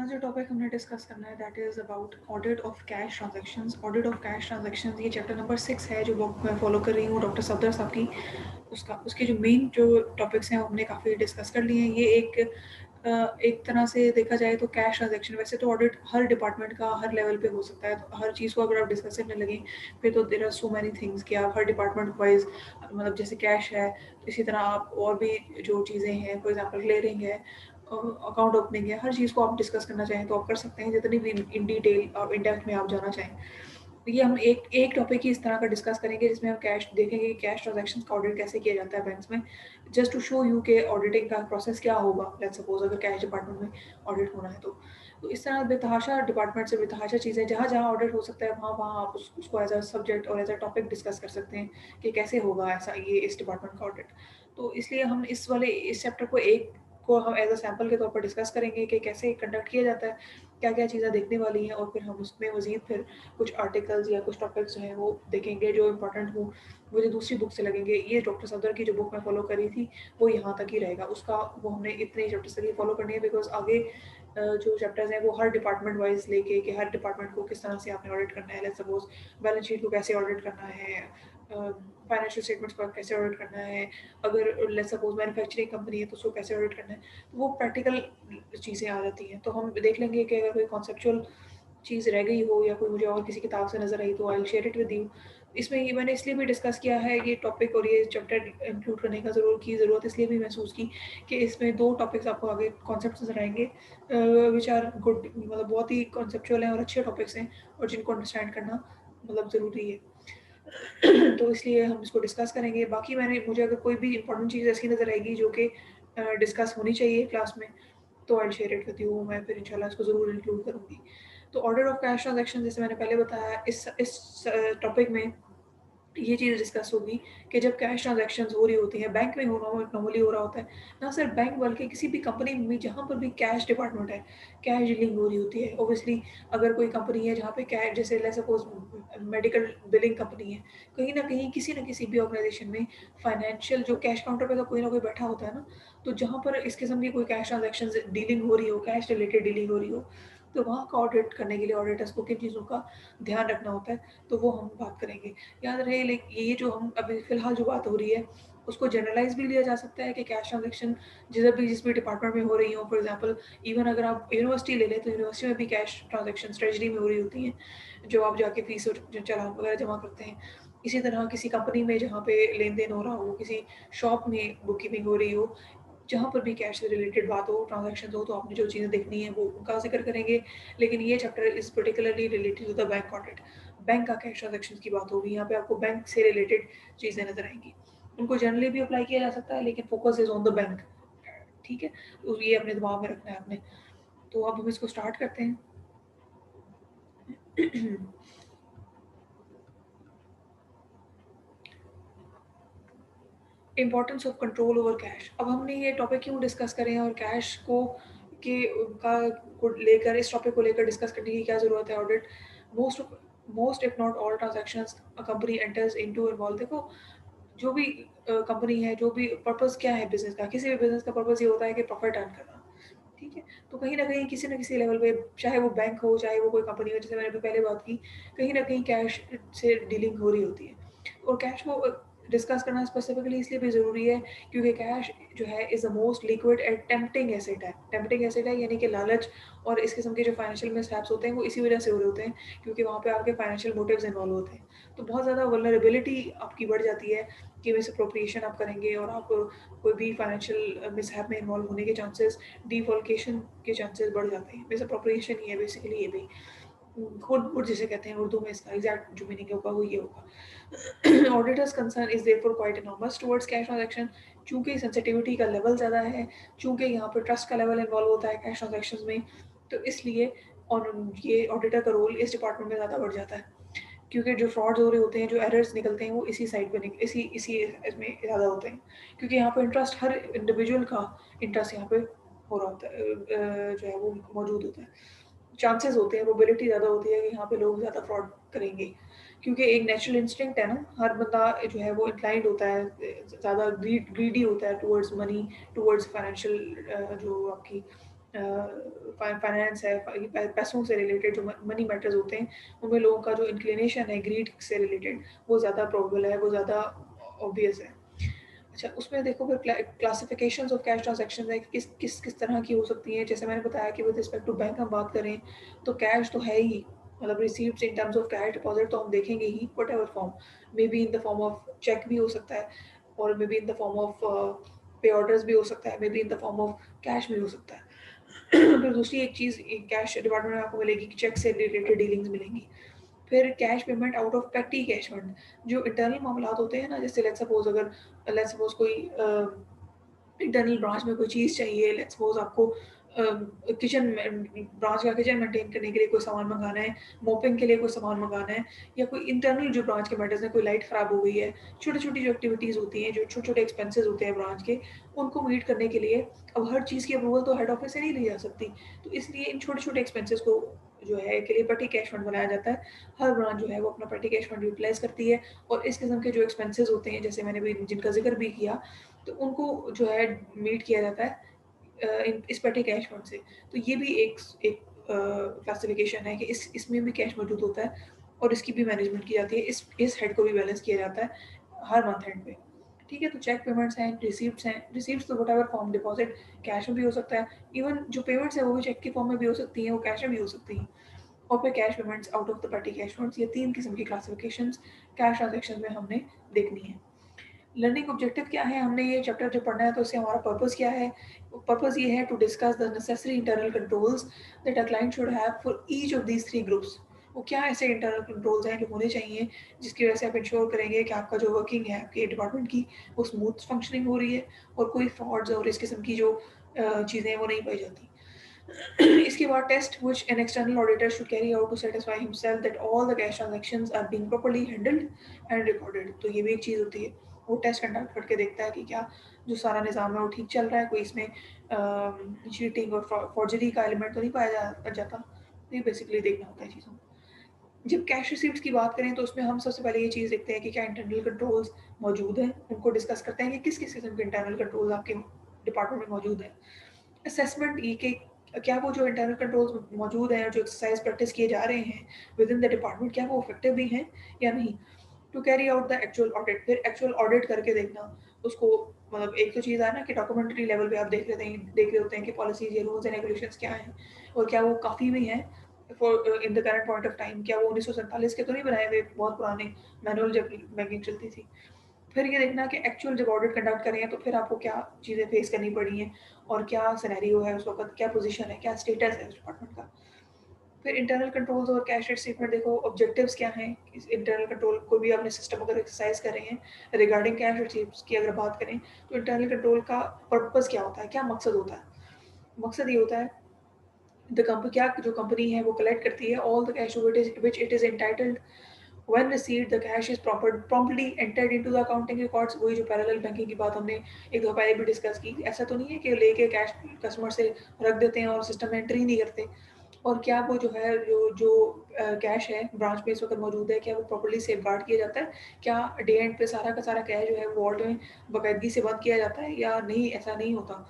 आज जो टॉपिक हमने डिस्कस करना है that is about audit of cash transactions. Audit of cash transactions ये चैप्टर नंबर 6 है जो बुक मैं फॉलो कर रही हूँ डॉक्टर सफदर साहब की। उसके जो मेन जो टॉपिक्स हैं वो हमने काफ़ी डिस्कस कर लिए हैं। ये एक तरह से देखा जाए तो कैश ट्रांजैक्शन, वैसे तो ऑडिट हर डिपार्टमेंट का हर लेवल पे हो सकता है, तो हर चीज़ को अगर आप डिस्कस करने लगे फिर तो there are so many things कि आप हर डिपार्टमेंट वाइज, मतलब जैसे कैश है तो इसी तरह आप और भी जो चीज़ें हैं, फॉर एग्जांपल क्लियरिंग है, अकाउंट ओपनिंग है, हर चीज़ को आप डिस्कस करना चाहें तो आप कर सकते हैं, जितनी भी इन डिटेल और इन डेप्थ में आप जाना चाहें। तो ये हम एक एक टॉपिक ही इस तरह का डिस्कस करेंगे जिसमें हम कैश देखेंगे कि कैश ट्रांजैक्शंस का ऑडिट कैसे किया जाता है बैंक्स में, जस्ट टू शो यू के ऑडिटिंग का प्रोसेस क्या होगा। लेट्स सपोज अगर कैश डिपार्टमेंट में ऑडिट होना है तो इस तरह बेतहाशा डिपार्टमेंट से बेतहाशा चीज़ें जहाँ जहाँ ऑडिट हो सकता है वहाँ वहाँ आप उसको एज अ सब्जेक्ट और एज अ टॉपिक डिस्कस कर सकते हैं कि कैसे होगा ऐसा ये इस डिपार्टमेंट का ऑडिट। तो इसलिए हम इस चैप्टर को हम एज अ सैम्पल के तौर पर डिस्कस करेंगे कि कैसे कंडक्ट किया जाता है, क्या क्या चीज़ें देखने वाली हैं, और फिर हम उसमें मज़ीद फिर कुछ आर्टिकल्स या कुछ टॉपिक्स जो हैं वो देखेंगे जो इंपॉर्टेंट हो, मुझे दूसरी बुक से लगेंगे। ये डॉक्टर सफदर की जो बुक मैं फॉलो करी थी वो यहाँ तक ही रहेगा, उसका वो हमने इतने चैप्टर्स तक ही फॉलो करनी है, बिकॉज आगे जो चैप्टर्स हैं वो हर डिपार्टमेंट वाइज लेके कि हर डिपार्टमेंट को किस तरह से आपने ऑडिट करना है। लेट्स सपोज बैलेंस शीट को कैसे ऑडिट करना है, फाइनेंशियल स्टेटमेंट्स को कैसे ऑडिट करना है, अगर लेट्स सपोज मैन्युफैक्चरिंग कंपनी है तो उसको कैसे ऑडिट करना है, तो वो प्रैक्टिकल चीज़ें आ जाती हैं। तो हम देख लेंगे कि अगर कोई कॉन्सेप्चुअल चीज़ रह गई हो या कोई मुझे और किसी किताब से नज़र आई तो I will share it with you. इसमें ये मैंने इसलिए भी डिस्कस किया है ये टॉपिक और ये चैप्टर इंक्लूड करने का ज़रूरत इसलिए भी महसूस की कि इसमें दो टॉपिक्स आपको आगे कॉन्सेप्ट नजर आएंगे विच आर गुड, मतलब बहुत ही कॉन्सेप्चुअल हैं और अच्छे टॉपिक्स हैं और जिनको अंडरस्टैंड करना मतलब ज़रूरी है। तो इसलिए हम इसको डिस्कस करेंगे। बाकी मुझे अगर कोई भी इंपॉर्टेंट चीज़ ऐसी नज़र आएगी जो कि डिस्कस होनी चाहिए क्लास में तो I share it with you, मैं फिर इंशाल्लाह इसको ज़रूर इंक्लूड करूँगी। तो ऑर्डर ऑफ कैश ट्रांजैक्शन जैसे मैंने पहले बताया, इस टॉपिक में ये चीज़ डिस्कस होगी कि जब कैश ट्रांजैक्शंस हो रही होती हैं बैंक में, नॉर्मली हो रहा होता है, ना सिर्फ बैंक बल्कि किसी भी कंपनी में भी जहाँ पर भी कैश डिपार्टमेंट है, कैश डीलिंग हो रही होती है। ऑब्वियसली अगर कोई कंपनी है जहाँ पे कैश, जैसे let's suppose medical billing company है, कहीं ना कहीं किसी न किसी भी ऑर्गेनाइजेशन में फाइनेंशियल जो कैश काउंटर पे तो कोई ना कोई बैठा होता है ना, तो जहाँ पर इस किस्म की कोई कैश ट्रांजैक्शन डीलिंग हो रही हो, कैश रिलेटेड डीलिंग हो रही हो, तो वहाँ का ऑडिट करने के लिए ऑडिटर्स को किन चीज़ों का ध्यान रखना होता है, तो वो हम बात करेंगे। याद रहे ये जो हम अभी फ़िलहाल जो बात हो रही है उसको जनरलाइज़ भी लिया जा सकता है कि कैश ट्रांज़ैक्शन जिस भी डिपार्टमेंट में हो रही हो। फॉर एग्ज़ाम्पल इवन अगर आप यूनिवर्सिटी ले लें तो यूनिवर्सिटी में भी कैश ट्रांज़ैक्शंस ट्रेजरी में हो रही होती हैं, जो आप जाके फ़ीस और चालान वगैरह जमा करते हैं। इसी तरह किसी कंपनी में जहाँ पे लेन-देन हो रहा हो, किसी शॉप में बुक कीपिंग हो रही हो, जहाँ पर भी कैश से रिलेटेड बात हो, ट्रांज़ैक्शंस हो, तो आपने जो चीज़ें देखनी है वो उनका ज़िक्र करेंगे। लेकिन ये chapter is particularly related to the bank audit. Bank का कैश ट्रांज़ैक्शंस की बात होगी, यहाँ पे आपको बैंक से रिलेटेड चीज़ें नज़र आएँगी। उनको जनरली भी अप्लाई किया जा सकता है लेकिन focus is on the bank. ठीक है? तो ये अपने दिमाग में रखना है आपने। तो अब हम इसको स्टार्ट करते हैं। Importance of control over cash. अब हमने ये टॉपिक क्यों डिस्कस करे हैं और कैश के का को लेकर इस टॉपिक को लेकर डिस्कस करने की क्या ज़रूरत है। Audit most most if not all transactions a company enters into involve. देखो जो भी कंपनी है, जो भी पर्पस क्या है बिजनेस का, किसी भी बिजनेस का पर्पस ये होता है कि प्रॉफिट अर्न करना। ठीक है? तो कहीं न कहीं किसी न किसी लेवल पे, चाहे वो बैंक हो, चाहे वो कोई कंपनी हो, जैसे मैंने अभी पहले बात की, कहीं न कहीं कैश से डीलिंग हो रही होती है। और कैश को डिस्कस करना स्पेसिफिकली इसलिए भी ज़रूरी है क्योंकि कैश जो है is the most liquid and tempting asset है। टेम्प्टिंग एसेट है यानी कि लालच और इस किस्म के जो फाइनेंशियल मिसहैप्स होते हैं वो इसी वजह से हो रहे होते हैं, क्योंकि वहाँ पे आपके फाइनेंशियल मोटिव्स इन्वॉल्व होते हैं। तो बहुत ज़्यादा वल्नरेबिलिटी आपकी बढ़ जाती है कि मिसअप्रोप्रिएशन आप करेंगे और आप कोई भी फाइनेंशियल मिसहैप में इन्वॉल्व होने के चांसेस, डिफॉल्केशन के चांसेस बढ़ जाते हैं। मिसअप्रोप्रिएशन ही है बेसिकली ये भी। खुद जिसे कहते हैं उर्दू में, इसका एग्जैक्ट जो मीनिंग होगा वो ये होगा। Auditors concern is therefore quite enormous towards cash transaction. चूंकि सेंसिटिविटी का लेवल ज़्यादा है, चूंकि यहाँ पर ट्रस्ट का लेवल इन्वॉल्व होता है कैश ट्रांजैक्शन में, तो इसलिए और ये ऑडिटर का रोल इस डिपार्टमेंट में ज़्यादा बढ़ जाता है, क्योंकि जो फ्रॉड्स हो रहे होते हैं, जो एरर्स निकलते हैं वो इसी साइड पे इसी इसी इसमें ज़्यादा होते हैं, क्योंकि यहाँ पे इंटरेस्ट हर इंडिविजुअल का इंटरेस्ट यहाँ पे हो रहा होता है, जो है वो मौजूद होता है। चांसेस होते हैं, प्रोबेबिलिटी ज़्यादा होती है कि यहाँ पे लोग ज़्यादा फ्रॉड करेंगे, क्योंकि एक नेचुरल इंस्टिंक्ट है ना, हर बंदा जो है वो इंक्लाइंड होता है, ज़्यादा ग्रीडी होता है टुवर्ड्स मनी, टुवर्ड्स फाइनेंशियल जो आपकी फाइनेंस है, पैसों से रिलेटेड जो मनी मैटर्स होते हैं, उनमें लोगों का जो इंक्लिनेशन है ग्रीड से रिलेटेड, वो ज़्यादा प्रोबेबल है, वो ज़्यादा ऑब्वियस है। अच्छा, उसमें देखो फिर क्लासिफिकेशंस ऑफ कैश ट्रांजैक्शंस है, किस किस किस तरह की हो सकती हैं। जैसे मैंने बताया कि विद रिस्पेक्ट टू बैंक हम बात करें तो कैश तो है ही, मतलब receives in terms of cash deposit तो हम देखेंगे ही, whatever form, may be in the form of cheque भी हो सकता है, और may be in the form of pay orders भी हो सकता है, may be in the form of cash भी हो सकता है। फिर दूसरी एक चीज़ कैश डिपार्टमेंट में आपको मिलेगी कि चेक से रिलेटेड डीलिंग्स मिलेंगी। फिर कैश पेमेंट आउट ऑफ पेटी कैश फंड, जो इंटरनल मामलात होते हैं ना, जैसे लेट्स सपोज कोई इंटरनल ब्रांच में कोई चीज़ चाहिए, लेट्स सपोज आपको किचन में, ब्रांच का किचन मेंटेन करने के लिए कोई सामान मंगाना है, मोपिंग के लिए कोई सामान मंगाना है, या कोई इंटरनल जो ब्रांच के मैटर्स हैं, कोई लाइट ख़राब हो गई है, छोटी छोटी जो एक्टिविटीज़ होती हैं, जो छोटे छोटे एक्सपेंसेस होते हैं ब्रांच के, उनको मीट करने के लिए अब हर चीज़ की अप्रूवल तो हेड ऑफिस से नहीं ली जा सकती, तो इसलिए इन छोटे छोटे एक्सपेंसेस को जो है के लिए पेटी कैश फंड बनाया जाता है। हर ब्रांच जो है वो अपना पेटी कैश फंड यूटिलाइज करती है, और इस किस्म के जो एक्सपेंसेस होते हैं, जैसे मैंने भी जिनका जिक्र भी किया, तो उनको जो है मीट किया जाता है इस पेटी कैश फंड से। तो ये भी एक क्लासिफिकेशन है कि इसमें भी कैश मौजूद होता है, और इसकी भी मैनेजमेंट की जाती है, इस हेड को भी बैलेंस किया जाता है हर मंथ एंड पे। ठीक है, तो चेक पेमेंट्स हैं, रिसीप्ट्स हैं, रिसीप्ट्स तो वट फॉर्म, डिपॉजिट कैश में भी हो सकता है, इवन जो पेमेंट्स है वो भी चेक की फॉर्म में भी हो सकती हैं, वो कैश में भी हो सकती हैं, और फिर cash payments out of the petty cash funds. ये 3 किस्म की क्लासिफिकेशंस कैश ट्रांजैक्शन में हमने देखनी है। लर्निंग ऑब्जेक्टिव क्या है, हमने ये चैप्टर जो पढ़ना है तो इससे हमारा पर्पस क्या है। पर्पस ये है to discuss the necessary internal controls that a client should have for each of these 3 groups. वो क्या ऐसे इंटरनल कंट्रोल्स हैं जो होने चाहिए, जिसकी वजह से आप इंश्योर करेंगे कि आपका जो वर्किंग है आपके डिपार्टमेंट की, वो स्मूथ फंक्शनिंग हो रही है, और कोई फ्रॉड्स और इस किस्म की जो चीज़ें हैं वो नहीं पाई जाती। इसके बाद test which an external auditor should carry out to satisfy himself that all the cash transactions are being properly handled and recorded। तो ये भी एक चीज़ होती है, वो टेस्ट कंडक्ट करके देखता है कि क्या जो सारा निज़ाम है वो ठीक चल रहा है, कोई इसमें चीटिंग और फॉर्जरी का एलिमेंट तो नहीं पाया जाता। तो ये बेसिकली देखना होता है चीज़ों को। जब कैश रिसीप्ट्स की बात करें तो उसमें हम सबसे पहले ये चीज़ देखते हैं कि क्या इंटरनल कंट्रोल्स मौजूद हैं, उनको डिस्कस करते हैं कि किस किस किस्म के इंटरनल कंट्रोल्स आपके डिपार्टमेंट में मौजूद हैं। असेसमेंट ये कि क्या वो जो इंटरनल कंट्रोल्स मौजूद हैं और जो एक्सरसाइज प्रैक्टिस किए जा रहे हैं विद इन द डिपार्टमेंट, क्या वो इफेक्टिव भी हैं या नहीं। To carry out the actual audit, फिर एक्चुअल ऑडिट करके देखना उसको। मतलब एक तो चीज़ है ना कि डॉक्यूमेंट्री लेवल पे आप देख रहे होते हैं कि पॉलिसीज या रूल्स एंड रेगुलेशंस क्या हैं, और क्या वो काफ़ी भी हैं for in the current point of time. क्या वो 1947 के तो नहीं बनाए हुए बहुत पुराने मैनुअल जब बैंकिंग चलती थी। फिर ये देखना कि एक्चुअल जब ऑडिट कंडक्ट करें तो फिर आपको क्या चीज़ें फेस करनी पड़ी हैं, और क्या सिनेरियो है उस वक्त, क्या पोजीशन है, क्या स्टेटस है उस डिपार्टमेंट का। फिर इंटरनल कंट्रोल्स और कैश स्टेटमेंट देखो, ऑब्जेक्टिव्स क्या हैं इस इंटरनल कंट्रोल। कोई भी आपने सिस्टम अगर एक्सरसाइज कर रहे हैं रिगार्डिंग कैश रिसीप्ट्स की अगर बात करें, तो इंटरनल कंट्रोल का पर्पस क्या होता है, क्या मकसद होता है। मकसद ये होता है द कंपनी, क्या जो कंपनी है वो कलेक्ट करती है all the cash which it is entitled when received the cash is promptly entered into the accounting records. वही जो पैरेलल बैंकिंग की बात हमने एक दो पहले भी डिस्कस की। ऐसा तो नहीं है कि लेके कैश कस्टमर से रख देते हैं और सिस्टम में एंट्री नहीं करते। और क्या वो जो है जो कैश है ब्रांच में इस वक्त मौजूद है, क्या वो प्रॉपर्ली सेफ गार्ड किया जाता है, क्या डे एंड पे सारा का सारा कैश जो है वॉल्ट में बाकायदगी से बंद किया जाता है या नहीं, ऐसा नहीं होता।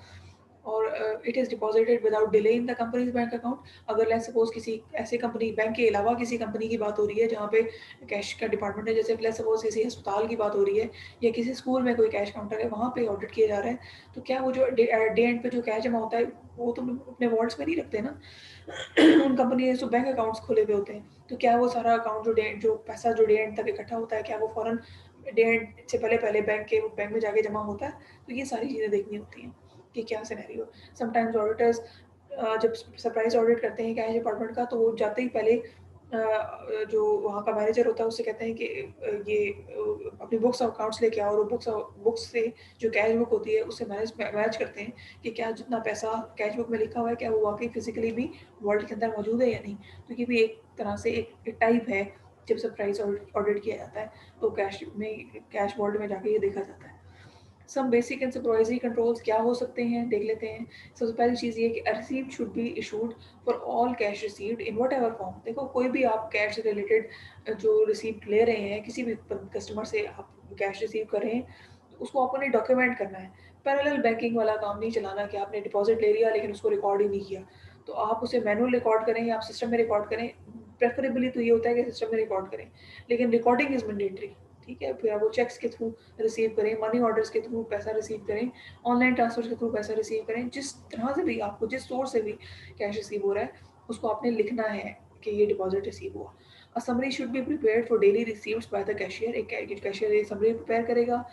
और it is deposited without delay in the company's bank account. अगर लेट्स सपोज किसी ऐसे कंपनी, बैंक के अलावा किसी कंपनी की बात हो रही है जहाँ पे कैश का डिपार्टमेंट है, जैसे लेट्स सपोज किसी अस्पताल की बात हो रही है, या किसी स्कूल में कोई कैश काउंटर है वहाँ पे ऑडिट किया जा रहा है, तो क्या वो जो डे एंड पे जो कैश जमा होता है वो तो अपने वॉल्ट्स में नहीं रखते ना। उन कंपनी ने जो बैंक अकाउंट्स खोले हुए होते हैं, तो क्या वो सारा अकाउंट जो पैसा जो डे एंड तक इकट्ठा होता है, क्या वो फौरन डे एंड से पहले पहले बैंक में जाके जमा होता है। तो ये सारी चीज़ें देखनी होती हैं कि क्या सिनेरियो। समटाइम्स ऑडिटर्स जब सरप्राइज ऑडिट करते हैं कैश डिपार्टमेंट का, तो वो जाते ही पहले जो वहाँ का मैनेजर होता है उससे कहते हैं कि ये अपनी बुक्स और अकाउंट्स लेके आओ, और बुक्स से जो कैश बुक होती है उससे मैच करते हैं कि क्या जितना पैसा कैश बुक में लिखा हुआ है क्या वो वाकई फिजिकली भी वर्ल्ड के अंदर मौजूद है या नहीं। तो ये भी एक तरह से एक टाइप है जब सरप्राइज ऑडिट किया जाता है, तो कैश वर्ल्ड में जाके ये देखा जाता है। Some basic and supervisory controls क्या हो सकते हैं देख लेते हैं। सबसे पहली चीज़ ये कि a receipt should be issued for all cash received in whatever form. देखो कोई भी आप कैश से रिलेटेड जो रिसीप्ट ले रहे हैं, किसी भी कस्टमर से आप कैश रिसीव कर रहे हैं, तो उसको आपने डॉक्यूमेंट करना है। पैरेलल बैंकिंग वाला काम नहीं चलाना कि आपने डिपॉज़िट ले लिया लेकिन उसको रिकॉर्ड ही नहीं किया। तो आप उसे मैनुअल रिकॉर्ड करें या आप सिस्टम में रिकॉर्ड करें। प्रेफरेबली तो ये होता है कि सिस्टम में रिकॉर्ड करें, लेकिन रिकॉर्डिंग इज़ मैंडेटरी, ठीक है? फिर आप वो चेक्स के थ्रू रिसीव करें, मनी ऑर्डर्स के थ्रू पैसा रिसीव करें, ऑनलाइन ट्रांसफर के थ्रू पैसा रिसीव करें, जिस तरह से भी आपको जिस सोर्स से भी कैश रिसीव हो रहा है, उसको आपने लिखना है कि ये डिपॉज़िट रिसीव हुआ। A summary should be prepared for daily receives bye the cashier. एक कैशियर ये समरी प्रिपेयर करेगा।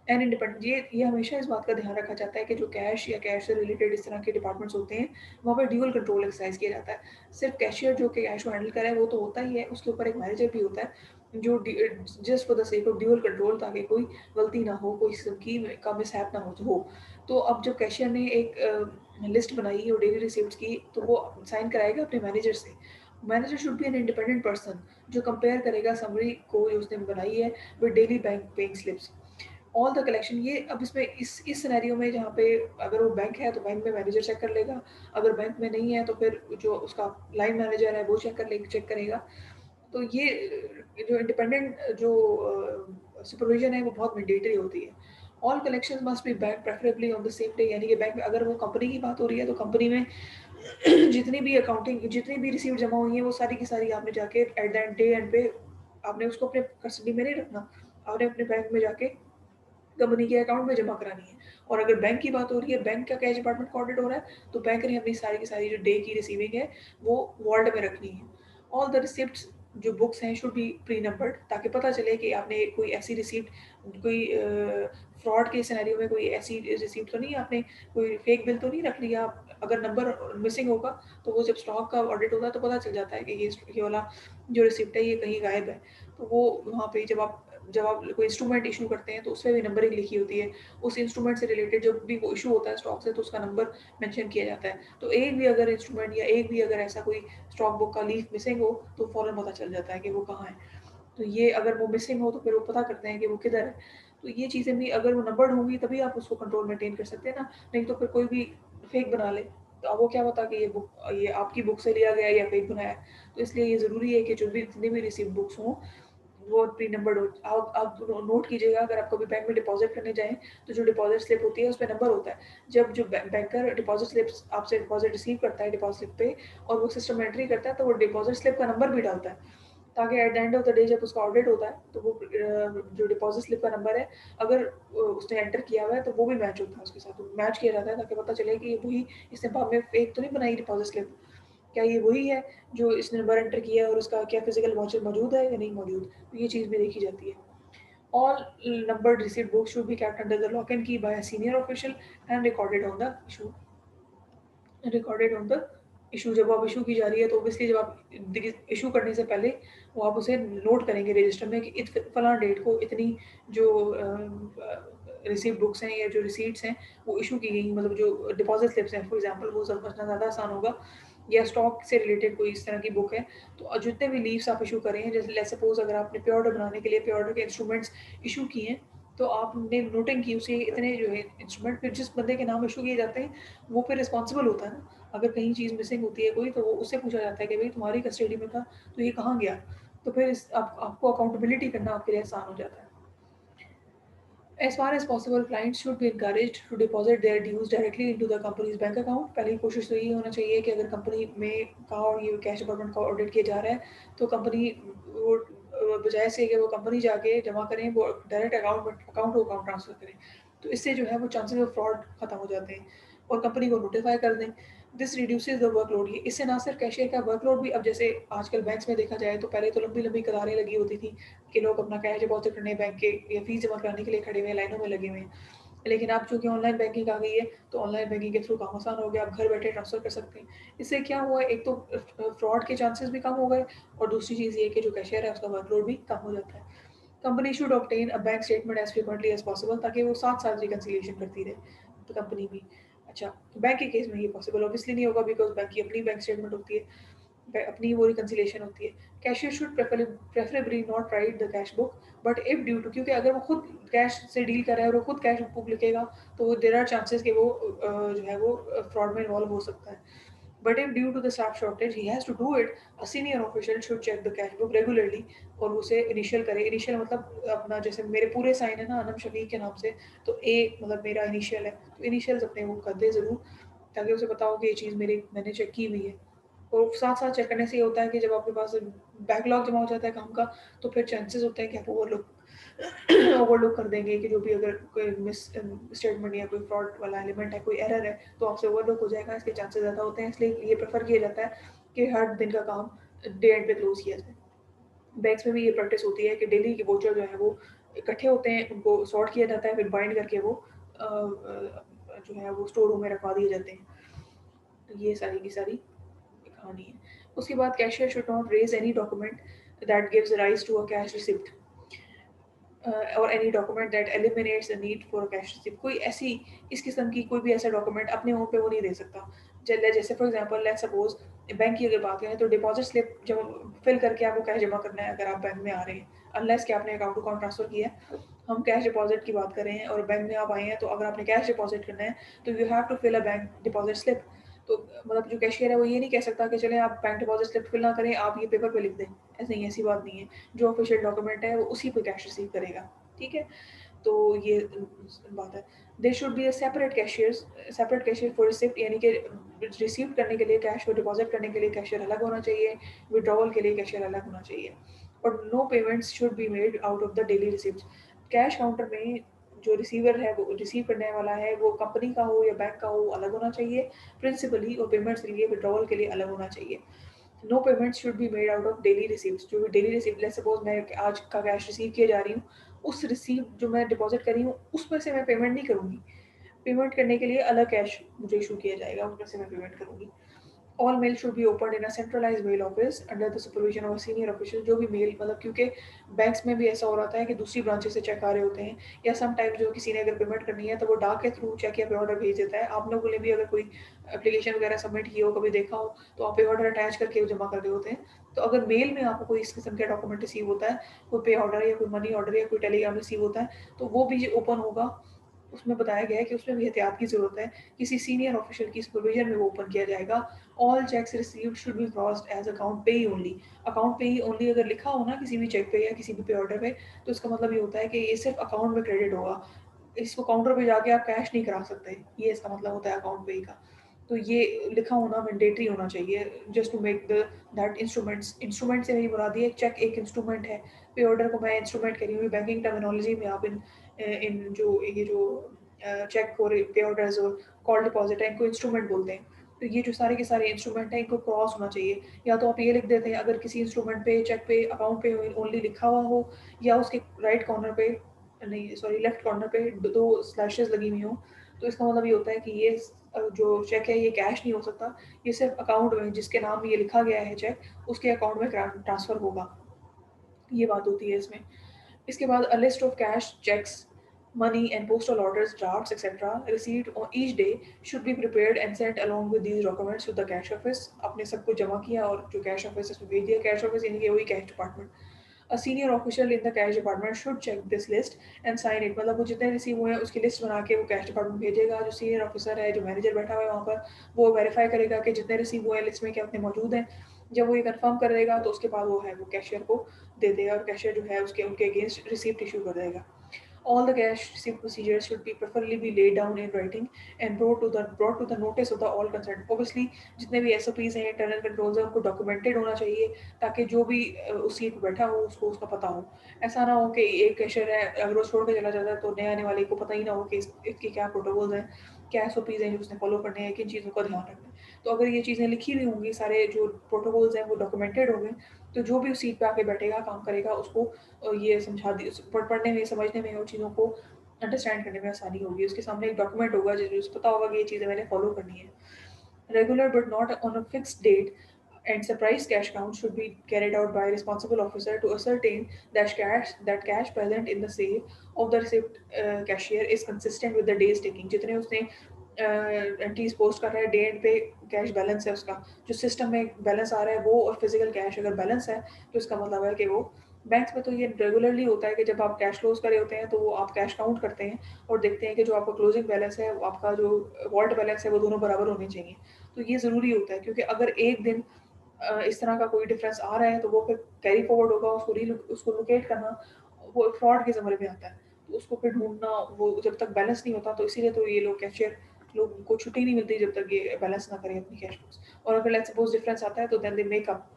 एंड इंडिपेंडेंट ये हमेशा इस बात का ध्यान रखा जाता है कि जो कैश या कैश से रिलेटेड इस तरह के डिपार्टमेंट्स होते हैं, वहाँ पर ड्यूअल कंट्रोल एक्सरसाइज किया जाता है। सिर्फ कैशियर जो कि कैश को हैंडल करे वो तो होता ही है, उसके ऊपर एक मैनेजर भी होता है जो just for the sake of dual control, ताकि कोई गलती ना हो, कोई किस्म की का मिसहैप ना हो। तो अब जब कैशियर ने एक लिस्ट बनाई और डेली रिसिप्ट्स की, तो वो साइन कराएगा अपने मैनेजर से। Manager should be an independent person जो कंपेयर करेगा समरी को जो उसने बनाई है with daily bank paying slips. All the collection, ये अब इसमें इस सिनेरियो में जहाँ पे अगर वो बैंक है तो बैंक में मैनेजर चेक कर लेगा, अगर बैंक में नहीं है तो फिर जो उसका लाइन मैनेजर है वो चेक करेगा। तो ये जो इंडिपेंडेंट जो सुपरविजन है वो बहुत मैंडेटरी होती है। All collections must be bank preferably on the same day, यानी कि बैंक में अगर वो कंपनी की बात हो रही है तो कंपनी में जितनी भी रिसीव जमा हुई है वो सारी की सारी आपने जाके एट द डे एंड पे आपने उसको अपने कस्टडी में नहीं रखना, आपने अपने बैंक में जाके कंपनी के अकाउंट में जमा करानी है। और अगर बैंक की बात हो रही है, बैंक का कैश डिपार्टमेंट का ऑडिट हो रहा है, तो बैंक ने अपनी सारी की सारी जो डे की रिसीविंग है वो वॉल्ट में रखनी है। ऑल द रिसिप्ट्स जो बुक्स हैं शुड बी प्री नंबर्ड, ताकि पता चले कि आपने कोई ऐसी रिसिप्ट कोई फ्रॉड के सिनेरियो में कोई ऐसी रिसिप्ट तो नहीं, आपने कोई फेक बिल तो नहीं रख लिया। अगर नंबर मिसिंग होगा तो वो जब स्टॉक का ऑडिट होगा तो पता चल जाता है कि ये वाला जो रिसिप्ट है ये कहीं गायब है। तो वो वहाँ पे जब आप कोई इंस्ट्रूमेंट इशू करते हैं तो उसमें भी नंबरिंग लिखी होती है। उस इंस्ट्रूमेंट से रिलेटेड जब भी वो इशू होता है स्टॉक से, तो उसका नंबर मेंशन किया जाता है। तो एक भी अगर इंस्ट्रूमेंट या एक भी अगर ऐसा कोई स्टॉक बुक का लीफ मिसिंग हो तो फ़ौरन पता चल जाता है कि वो कहाँ है। तो ये अगर वो मिसिंग हो तो फिर वो पता करते हैं कि वो किधर है। तो ये चीज़ें भी अगर वो नंबर्ड होंगी तभी आप उसको कंट्रोल मेंटेन कर सकते हैं ना, नहीं तो फिर कोई भी फेक बना ले, तो अब वो क्या पता कि ये आपकी बुक से लिया गया है या फेक बनाया है। तो इसलिए ये ज़रूरी है कि जो भी जितनी भी रिसीव्ड बुक्स हों वो प्री नंबर्ड हो। आप नोट कीजिएगा, अगर आप कभी बैंक में डिपॉजिट करने जाएँ, तो जो डिपॉजिट स्लिप होती है उसपे नंबर होता है। जब जो बैंकर डिपॉजिट स्लिप्स आपसे डिपॉजिट रिसीव करता है डिपॉजिट स्लिप पे और वो सिस्टम में एंट्री करता है, तो वो डिपॉजिट स्लिप का नंबर भी डालता है, ताकि at the end of the day जब उसका ऑडिट होता है तो वो जो डिपॉजिट स्लिप का नंबर है, अगर उसने एंटर किया हुआ है तो वो भी मैच होता है उसके साथ, मैच किया जाता है ताकि पता चले कि ये वही, इसने बाद में फेक तो नहीं बनाई डिपॉजिट स्लिप, क्या ये वही है जो इसने नंबर एंटर किया है और उसका क्या फिजिकल वाउचर मौजूद है या नहीं मौजूद। तो ये चीज़ भी देखी जाती है। All numbered receipt books should be kept under the lock and key by a senior official and recorded on the issue. जब आप इशू की जा रही है तो ऑब्वियसली जब आप इशू करने से पहले वो आप उसे नोट करेंगे रजिस्टर में कि फलां डेट को इतनी जो रिसीव बुक्स हैं या जो रिसीट्स हैं वो इशू की गई, मतलब जो डिपॉजिट स्लिप्स हैं फॉर एग्जांपल, वो समझना ज़्यादा आसान होगा। या स्टॉक से रिलेटेड कोई इस तरह की बुक है, तो जितने भी लीव्स आप इशू करें, जैसे लेट्स सपोज अगर आपने पे ऑर्डर बनाने के लिए पे ऑर्डर के इंस्ट्रूमेंट्स इशू किए हैं, तो आपने नोटिंग की उसे इतने जो है इंस्ट्रूमेंट, फिर जिस बंदे के नाम इशू किए जाते हैं वो फिर रिस्पॉन्सिबल होता है ना। अगर कहीं चीज़ मिसिंग होती है कोई, तो वो उससे पूछा जाता है कि भाई तुम्हारी कस्टडी में था तो ये कहाँ गया। तो फिर आपको अकाउंटेबिलिटी करना आपके लिए आसान हो जाता है। As far as possible, clients should be encouraged to deposit their dues directly into the company's bank account। पहली कोशिश तो ये होना चाहिए कि अगर कंपनी में का और ये कैश डिपार्टमेंट का ऑडिट किया जा रहा है तो कंपनी वो बजाय से कि वो कंपनी जाके जमा करें, वो डायरेक्ट अकाउंट को अकाउंट ट्रांसफर करें। तो इससे जो है वो चांसेस ऑफ फ्रॉड खत्म हो जाते हैं और कंपनी को नोटिफाई कर दें। This reduces the workload. ये इससे ना सिर्फ कैशियर का वर्कलोड भी, अब जैसे आजकल बैंक्स में देखा जाए तो पहले तो लंबी लंबी कतारें लगी होती थी कि लोग अपना कैश डिपॉजिट करने बैंक के या फीस जमा कराने के लिए खड़े हुए हैं, लाइनों में लगे हुए हैं। लेकिन अब चूंकि ऑनलाइन बैंकिंग आ गई है तो ऑनलाइन बैंकिंग के थ्रू काम आसान हो गया, आप घर बैठे ट्रांसफर कर सकते हैं। इससे क्या हुआ, एक तो फ्रॉड के चांसेस भी कम हो गए और दूसरी चीज़ ये कि जो कैशियर है उसका वर्कलोड भी कम हो जाता है। Company should obtain a bank statement as frequently as possible, ताकि वो साथ साथ रिकन्सिलिएशन करती रहे तो कंपनी भी। अच्छा, बैंक के केस में ये पॉसिबल ऑब्वियसली नहीं होगा बिकॉज बैंक की अपनी बैंक स्टेटमेंट होती है, अपनी वो रिकन्सिलिएशन होती है। Cashier should preferably not write the cash book but if due to, क्योंकि अगर वो खुद कैश से डील कर रहा है और वो खुद कैश बुक लिखेगा तो देयर आर चांसेस कि वो जो है वो फ्रॉड में इन्वॉल्व हो सकता है। But if due to the staff shortage he has to do it, a senior official should check the cash book regularly और उसे इनिशियल करे। इनिशियल मतलब अपना जैसे मेरे पूरे साइन है ना अनम शफीक के नाम से, तो ए मतलब मेरा इनिशियल है, तो इनिशियल्स अपने वो कर दे ज़रूर, ताकि उसे पता हो कि ये चीज़ मेरी मैंने चेक की हुई है। और साथ-साथ चेक करने से ये होता है कि जब आपके पास बैकलॉग जमा हो जाता है काम का, तो फिर चांसेस होते हैं कि आप ओवरलुक ओवरलुक कर देंगे कि जो भी अगर कोई स्टेटमेंट या कोई फ्रॉड वाला एलिमेंट है, कोई एरर है, तो आपसे ओवरलुक हो जाएगा, इसके चांसेस ज़्यादा होते हैं। इसलिए ये प्रेफर किया जाता है कि हर दिन का काम डे एंड पे क्लोज किया जाए। बैंक्स में भी ये प्रैक्टिस होती है कि डेली के वोचर जो है वो इकट्ठे होते हैं, उनको सॉर्ट किया जाता है, फिर बाइंड करके वो जो है वो स्टोर रूम में रखवा दिए जाते हैं। तो ये सारी की सारी कहानी है। उसके बाद cashier should not raise any document that gives rise to a cash receipt और any document that eliminates the need for cash receipt. कोई ऐसी इस किस्म की कोई भी ऐसा डॉक्यूमेंट अपने मुँह पे वो नहीं दे सकता। जैसे for example let's suppose bank की अगर बात करें तो डिपॉजिट स्लिप जब फिल करके आपको कैश जमा करना है अगर आप बैंक में आ रहे हैं, अनलेस कि आपने अकाउंट टू अकाउंट ट्रांसफर किया है। हम कैश डिपॉजिट की बात कर रहे हैं और बैंक में आप आए हैं, तो अगर आपने कैश डिपॉजिट करना है तो you have to fill a bank deposit slip. तो मतलब जो कैशियर है वो ये नहीं कह सकता कि चलें आप बैंक डिपॉजिट स्लिप फिल ना करें, आप ये पेपर पे लिख दें। ऐसे नहीं, ऐसी बात नहीं है। जो ऑफिशियल डॉक्यूमेंट है वो उसी पे कैश रिसीव करेगा। ठीक है? तो ये बात है। There should be a separate cashier for receipt, यानी कि रिसीव करने के लिए कैश को डिपॉजिट करने के लिए कैशियर अलग होना चाहिए, विड्रॉवल के लिए कैशियर अलग होना चाहिए। और no payments should be made out of the daily receipt. Cash counter में जो रिसीवर है वो रिसीव करने वाला है वो कंपनी का हो या बैंक का हो अलग होना चाहिए प्रिंसिपली, और पेमेंट्स के लिए विड्रॉवल के लिए अलग होना चाहिए। No payments should be made out of daily receives. जो भी डेली रिसीव, लेट्स सपोज मैं आज का कैश रिसीव किए जा रही हूँ, उस रिसीव जो मैं डिपॉजिट करी हूँ उसमें से मैं पेमेंट नहीं करूँगी। पेमेंट करने के लिए अलग कैश मुझे इशू किया जाएगा, उसमें से मैं पेमेंट करूँगी। All mail should be open in a centralised mail office under the supervision of senior official. जो भी मेल मतलब क्योंकि बैंक्स में भी ऐसा हो रहा है कि दूसरी ब्रांचेस से चेक आ रहे होते हैं, या सम टाइम जो किसी ने अगर पेमेंट करनी है तो वो डाक के थ्रू चेक या पे ऑर्डर भेज देता है। आप लोगों ने भी अगर कोई एप्लीकेशन वगैरह सबमिट की हो, कभी देखा हो, तो आप पे ऑर्डर अटैच करके जमा कर रहे होते हैं। तो अगर मेल में आपको कोई इस किस्म का डॉक्यूमेंट रिसीव होता है, कोई पे ऑर्डर या कोई मनी ऑर्डर या कोई टेलीग्राम रिसीव होता है, तो वो भी ओपन होगा। उसमें बताया गया है कि उसमें भी एहतियात की ज़रूरत है, किसी सीनियर ऑफिशियल की सुपरविजन में वो ओपन किया जाएगा। All cheques received should be crossed as account payee only. Account payee only अगर लिखा हो ना किसी भी चेक पे या किसी भी पे ऑर्डर पे, तो इसका मतलब ये होता है कि ये सिर्फ अकाउंट में क्रेडिट होगा, इसको काउंटर पे जाके आप कैश नहीं करा सकते। ये इसका मतलब होता है अकाउंट पेई का। तो ये लिखा होना मैंडेटरी होना चाहिए just to make the that instruments. Instrument से मेरी मुराद ये चेक एक इंस्ट्रूमेंट है, पे ऑर्डर को मैं इंस्ट्रूमेंट कह रही हूँ। बैंकिंग टर्मिनोलॉजी में आप इन जो ये जो चेक और पे ऑर्डर्स और कॉल डिपॉजिट है, इनको इंस्ट्रूमेंट बोलते हैं। तो ये जो सारे के सारे इंस्ट्रूमेंट हैं इनको क्रॉस होना चाहिए। या तो आप ये लिख देते हैं अगर किसी इंस्ट्रूमेंट पे चेक पे अकाउंट पे ओनली लिखा हुआ हो, या उसके राइट कॉर्नर पे नहीं सॉरी लेफ्ट कॉर्नर पे दो स्लैशेस लगी हुई हो, तो इसका मतलब ये होता है कि ये जो चेक है ये कैश नहीं हो सकता, ये सिर्फ अकाउंट में जिसके नाम ये लिखा गया है चेक उसके अकाउंट में ट्रांसफ़र होगा। ये बात होती है इसमें। इसके बाद a list of cash cheques money and postal orders drafts etc received on each day should be prepared and sent along with these documents to the cash office। आपने सब कुछ जमा किया और जो कैश ऑफिस है उसमें भेज दिया। कैश ऑफिस यानी कि वही cash department. A senior official in the cash department should check this list and sign it। मतलब वो जितने रिसीव हुए हैं उसकी लिस्ट बना के वो कैश डिपार्टमेंट भेजेगा। जो सीनियर ऑफिसर है, जो मैनेजर बैठा हुआ है वहाँ पर, वो वेरीफाई करेगा कि जितने रिसीव हुए हैं लिस्ट में क्या उतने मौजूद हैं। जब वो ये कंफर्म कर देगा तो उसके बाद वो है वो कैशियर को दे देगा, और कैशियर जो है उसके उनके अगेंस्ट रिसिप्ट इशू कर देगा। All the cash receipt procedures should be preferably be laid down in writing and brought to the notice of the all concerned। Obviously जितने भी SOPs हैं, इंटरनल कंट्रोल्स हैं, उनको डॉक्यूमेंटेड होना चाहिए ताकि जो भी उस सीट पर बैठा हो उसको उसका पता हो। ऐसा ना हो कि एक कैशियर है अगर वो छोड़ के चला जाता है तो नए आने वाले को पता ही ना हो कि इसके क्या प्रोटोकॉल्स हैं, क्या SOPs हैं जो उसने फॉलो करने हैं, किन चीज़ों का ध्यान रखना है। तो अगर ये चीज़ें लिखी हुई होंगी, सारे जो प्रोटोकॉल्स हैं वो डॉक्यूमेंटेड होंगे, तो जो भी उस सीट पे आके बैठेगा काम करेगा उसको ये समझा दी पढ़ने में समझने में और चीज़ों को अंडरस्टैंड करने में आसानी होगी। उसके सामने एक डॉक्यूमेंट होगा जिसमें उसे पता होगा कि ये चीज़ें मैंने फॉलो करनी है। Regular but not on a fixed date and surprise cash count should be carried out by a responsible officer to ascertain that cash present in the safe of the receipt cashier is consistent with the days taking। जितने उसने entries post कर रहा है day and पे cash balance है उसका, जो system में बैलेंस आ रहा है वो और फिजिकल कैश अगर बैलेंस है तो इसका मतलब है कि वो बैंक्स में तो ये रेगुलरली होता है कि जब आप कैश क्लोज करे होते हैं तो वो आप कैश काउंट करते हैं और देखते हैं कि जो आपका क्लोजिंग बैलेंस है आपका जो वॉल्ट बैलेंस है वो दोनों बराबर होने चाहिए। तो ये ज़रूरी होता है, क्योंकि अगर एक दिन इस तरह का कोई डिफरेंस आ रहा है तो वो फिर कैरी फॉरवर्ड होगा, उसको लोकेट करना वो फ्रॉड के ज़मरे में आता है। तो उसको फिर ढूँढना, वो जब तक बैलेंस नहीं होता, तो इसीलिए तो ये लोग कैशियर लोगों को छुट्टी नहीं मिलती जब तक ये बैलेंस ना करें अपनी कैश बुक्स। और अगर लेट्स सपोज़ डिफरेंस आता है तो देन दे मेक अप।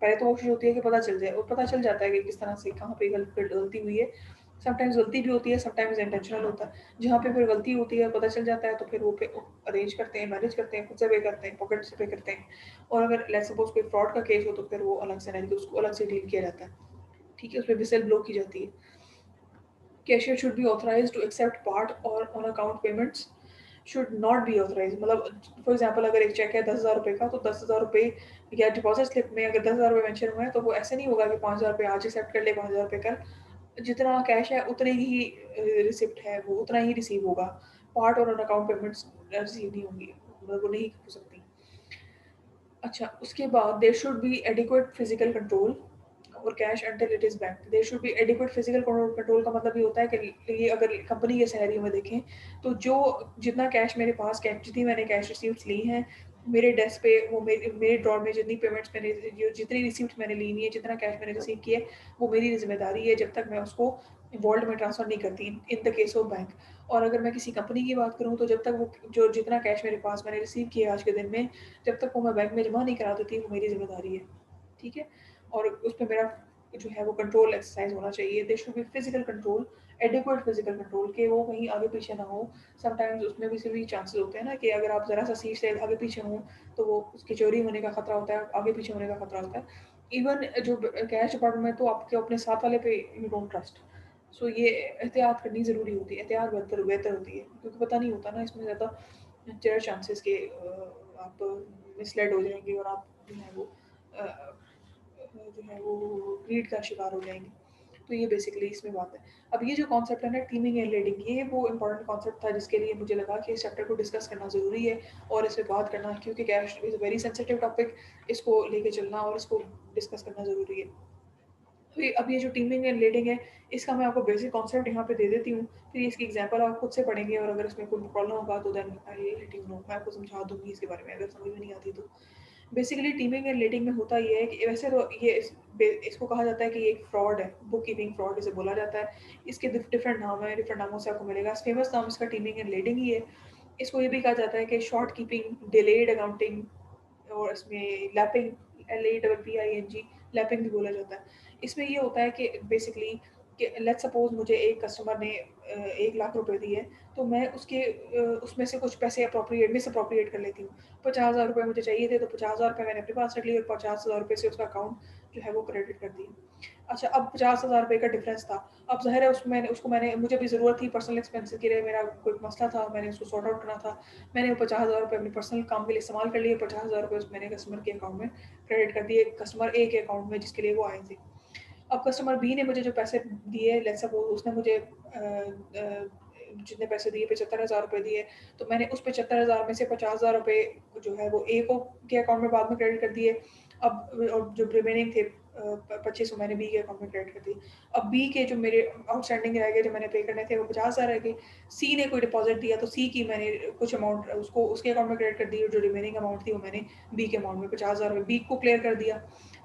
पहले तो कोशिश होती है कि पता चल जाए, और पता चल जाता है कि किस तरह से कहाँ पे गलती हुई है। समटाइम्स गलती भी होती है, समटाइम्स इंटेंशनल होता है। जहाँ पे फिर गलती होती है, पता चल जाता है, तो फिर वो पे अरेंज करते हैं, मैनेज करते हैं, खुद से पे करते हैं, पॉकेट से पे करते हैं। और अगर लेट्स सपोज़ कोई फ्रॉड का केस हो तो फिर वो अलग से नहीं, तो उसको अलग से डील किया जाता है। ठीक है? उसमें विसल ब्लो की जाती है। Cashier should be authorized to accept part or on account payments should not be authorized। मतलब फॉर एग्जांपल अगर एक चेक है 10,000 रुपये का, तो 10,000 रुपये या डिपॉजिट स्लिप में अगर 10,000 रुपये मेंशन हुए हैं, तो वो ऐसे नहीं होगा कि 5,000 रुपये आज एक्सेप्ट कर ले, 5,000 रुपये कल। जितना कैश है उतने ही रिसिप्ट है, वो उतना ही रिसीव होगा। पार्ट और ऑन अकाउंट पेमेंट्स रिसीव नहीं होंगी, मतलब वो नहीं हो सकती। अच्छा, उसके बाद there should be adequate physical control और cash until it is banked. There should be adequate physical control का मतलब ये होता है कि ये अगर कंपनी के सिनेरियो में देखें, तो जो जितना कैश मेरे पास, कैश जितनी मैंने कैश रिसीप्ट्स ली हैं मेरे डेस्क पे, वो मेरे ड्रॉर में जितनी पेमेंट्स मैंने, जो जितनी रिसीप्ट मैंने ली हुई है, जितना कैश मैंने रिसीव किया है, वो मेरी जिम्मेदारी है जब तक मैं उसको वॉल्ट में ट्रांसफ़र नहीं करती, in the case of bank. और अगर मैं किसी कंपनी की बात करूँ, तो जब तक वो जो जितना कैश मेरे पास मैंने रिसीव किया आज के दिन में, जब तक वो मैं बैंक में जमा नहीं करा देती, वो मेरी ज़िम्मेदारी है। ठीक है? और उस पे मेरा जो है वो कंट्रोल एक्सरसाइज़ होना चाहिए। There should be physical control, adequate physical control, कि वो कहीं आगे-पीछे ना हो। समटाइम्स उसमें भी से भी चांसेस होते हैं ना कि अगर आप ज़रा-सा सीट से आगे-पीछे हों, तो वो उसकी चोरी होने का खतरा होता है, आगे-पीछे होने का खतरा होता है। इवन जो कैश डिपार्टमेंट में, तो आपके अपने साथ वाले पे यू डोंट ट्रस्ट। सो ये एहतियात करनी ज़रूरी होती है, एहतियात बेहतर बेहतर होती है, क्योंकि पता नहीं होता ना, इसमें ज़्यादा ज़्यादा चांसेस के आप मिसलेड हो जाएँगे और आप जो है वो जो है वो ग्रीड का शिकार हो जाएँगे। तो ये बेसिकली इसमें बात है। अब ये जो कॉन्सेप्ट है ना टीमिंग एंड लीडिंग, ये वो इम्पोर्टेंट कॉन्सेप्ट था जिसके लिए मुझे लगा कि इस चैप्टर को डिस्कस करना ज़रूरी है और इस पे बात करना, क्योंकि cash is a very sensitive topic, इसको लेके चलना और इसको डिस्कस करना ज़रूरी है। तो ये अब ये जो टीमिंग एंड लीडिंग है, इसका मैं आपको बेसिक कॉन्सेप्ट यहाँ पे दे देती हूँ। फिर इसकी एग्ज़ाम्पल आप खुद से पढ़ेंगे और अगर इसमें कोई प्रॉब्लम होगा तो then I will let you know, मैं आपको समझा दूँगी इसके बारे में अगर समझ में नहीं आती तो। बेसिकली टीमिंग एंड लीडिंग में होता ये है कि वैसे तो ये इसको कहा जाता है कि ये एक फ्रॉड है, बुक कीपिंग फ्रॉड इसे बोला जाता है। इसके डिफरेंट नाम है, डिफरेंट नामों से आपको मिलेगा। फेमस नाम इसका टीमिंग एंड लीडिंग ही है। इसको ये भी कहा जाता है कि शॉर्ट कीपिंग, डिलेड अकाउंटिंग, और इसमें लैपिंग, LAPPING, लैपिंग भी बोला जाता है। इसमें ये होता है कि बेसिकली कि लेट्स सपोज़ मुझे एक कस्टमर ने 1 लाख रुपए दिए, तो मैं उसके उसमें से कुछ पैसे मिसअप्रोप्रिएट कर लेती हूँ। 50,000 रुपए मुझे चाहिए थे, तो 50,000 रुपए मैंने अपने पास रख लिए और 50,000 रुपए से उसका अकाउंट जो है वो क्रेडिट कर दिया। अच्छा, अब 50,000 रुपए का डिफरेंस था। अब ज़ाहिर है उसको मैंने मुझे भी ज़रूरत थी पर्सनल एक्सपेंसेस के लिए, मेरा कोई मसला था, मैंने उसको सॉर्ट आउट करना था। मैंने वो 50,000 रुपए अपने पर्सनल काम के लिए इस्तेमाल कर लिए, 50,000 रुपए मैंने कस्टमर के अकाउंट में क्रेडिट कर दिए, कस्टमर ए के अकाउंट में जिसके लिए वो आए थे। अब कस्टमर बी ने मुझे जो पैसे दिए, लेट्स सपोज़ उसने मुझे जितने पैसे दिए, 75,000 रुपए दिए, तो मैंने उस 75,000 में से 50,000 रुपए जो है वो ए को के अकाउंट में बाद में क्रेडिट कर दिए। अब और जो रिमेनिंग थे 25 मैंने बी के अकाउंट में क्रेडिट कर दिए। अब बी के जो मेरे आउटस्टैंडिंग रह गए, जो मैंने पे करने थे, वो 50,000 रह गए। सी ने कोई डिपॉज़िट दिया, तो सी की मैंने कुछ अमाउंट उसको उसके अकाउंट में क्रेडिट कर दी, और जो रिमेनिंग अमाउंट थी वो मैंने बी के अकाउंट में 50,000 रुपए बी को क्लियर कर दिया।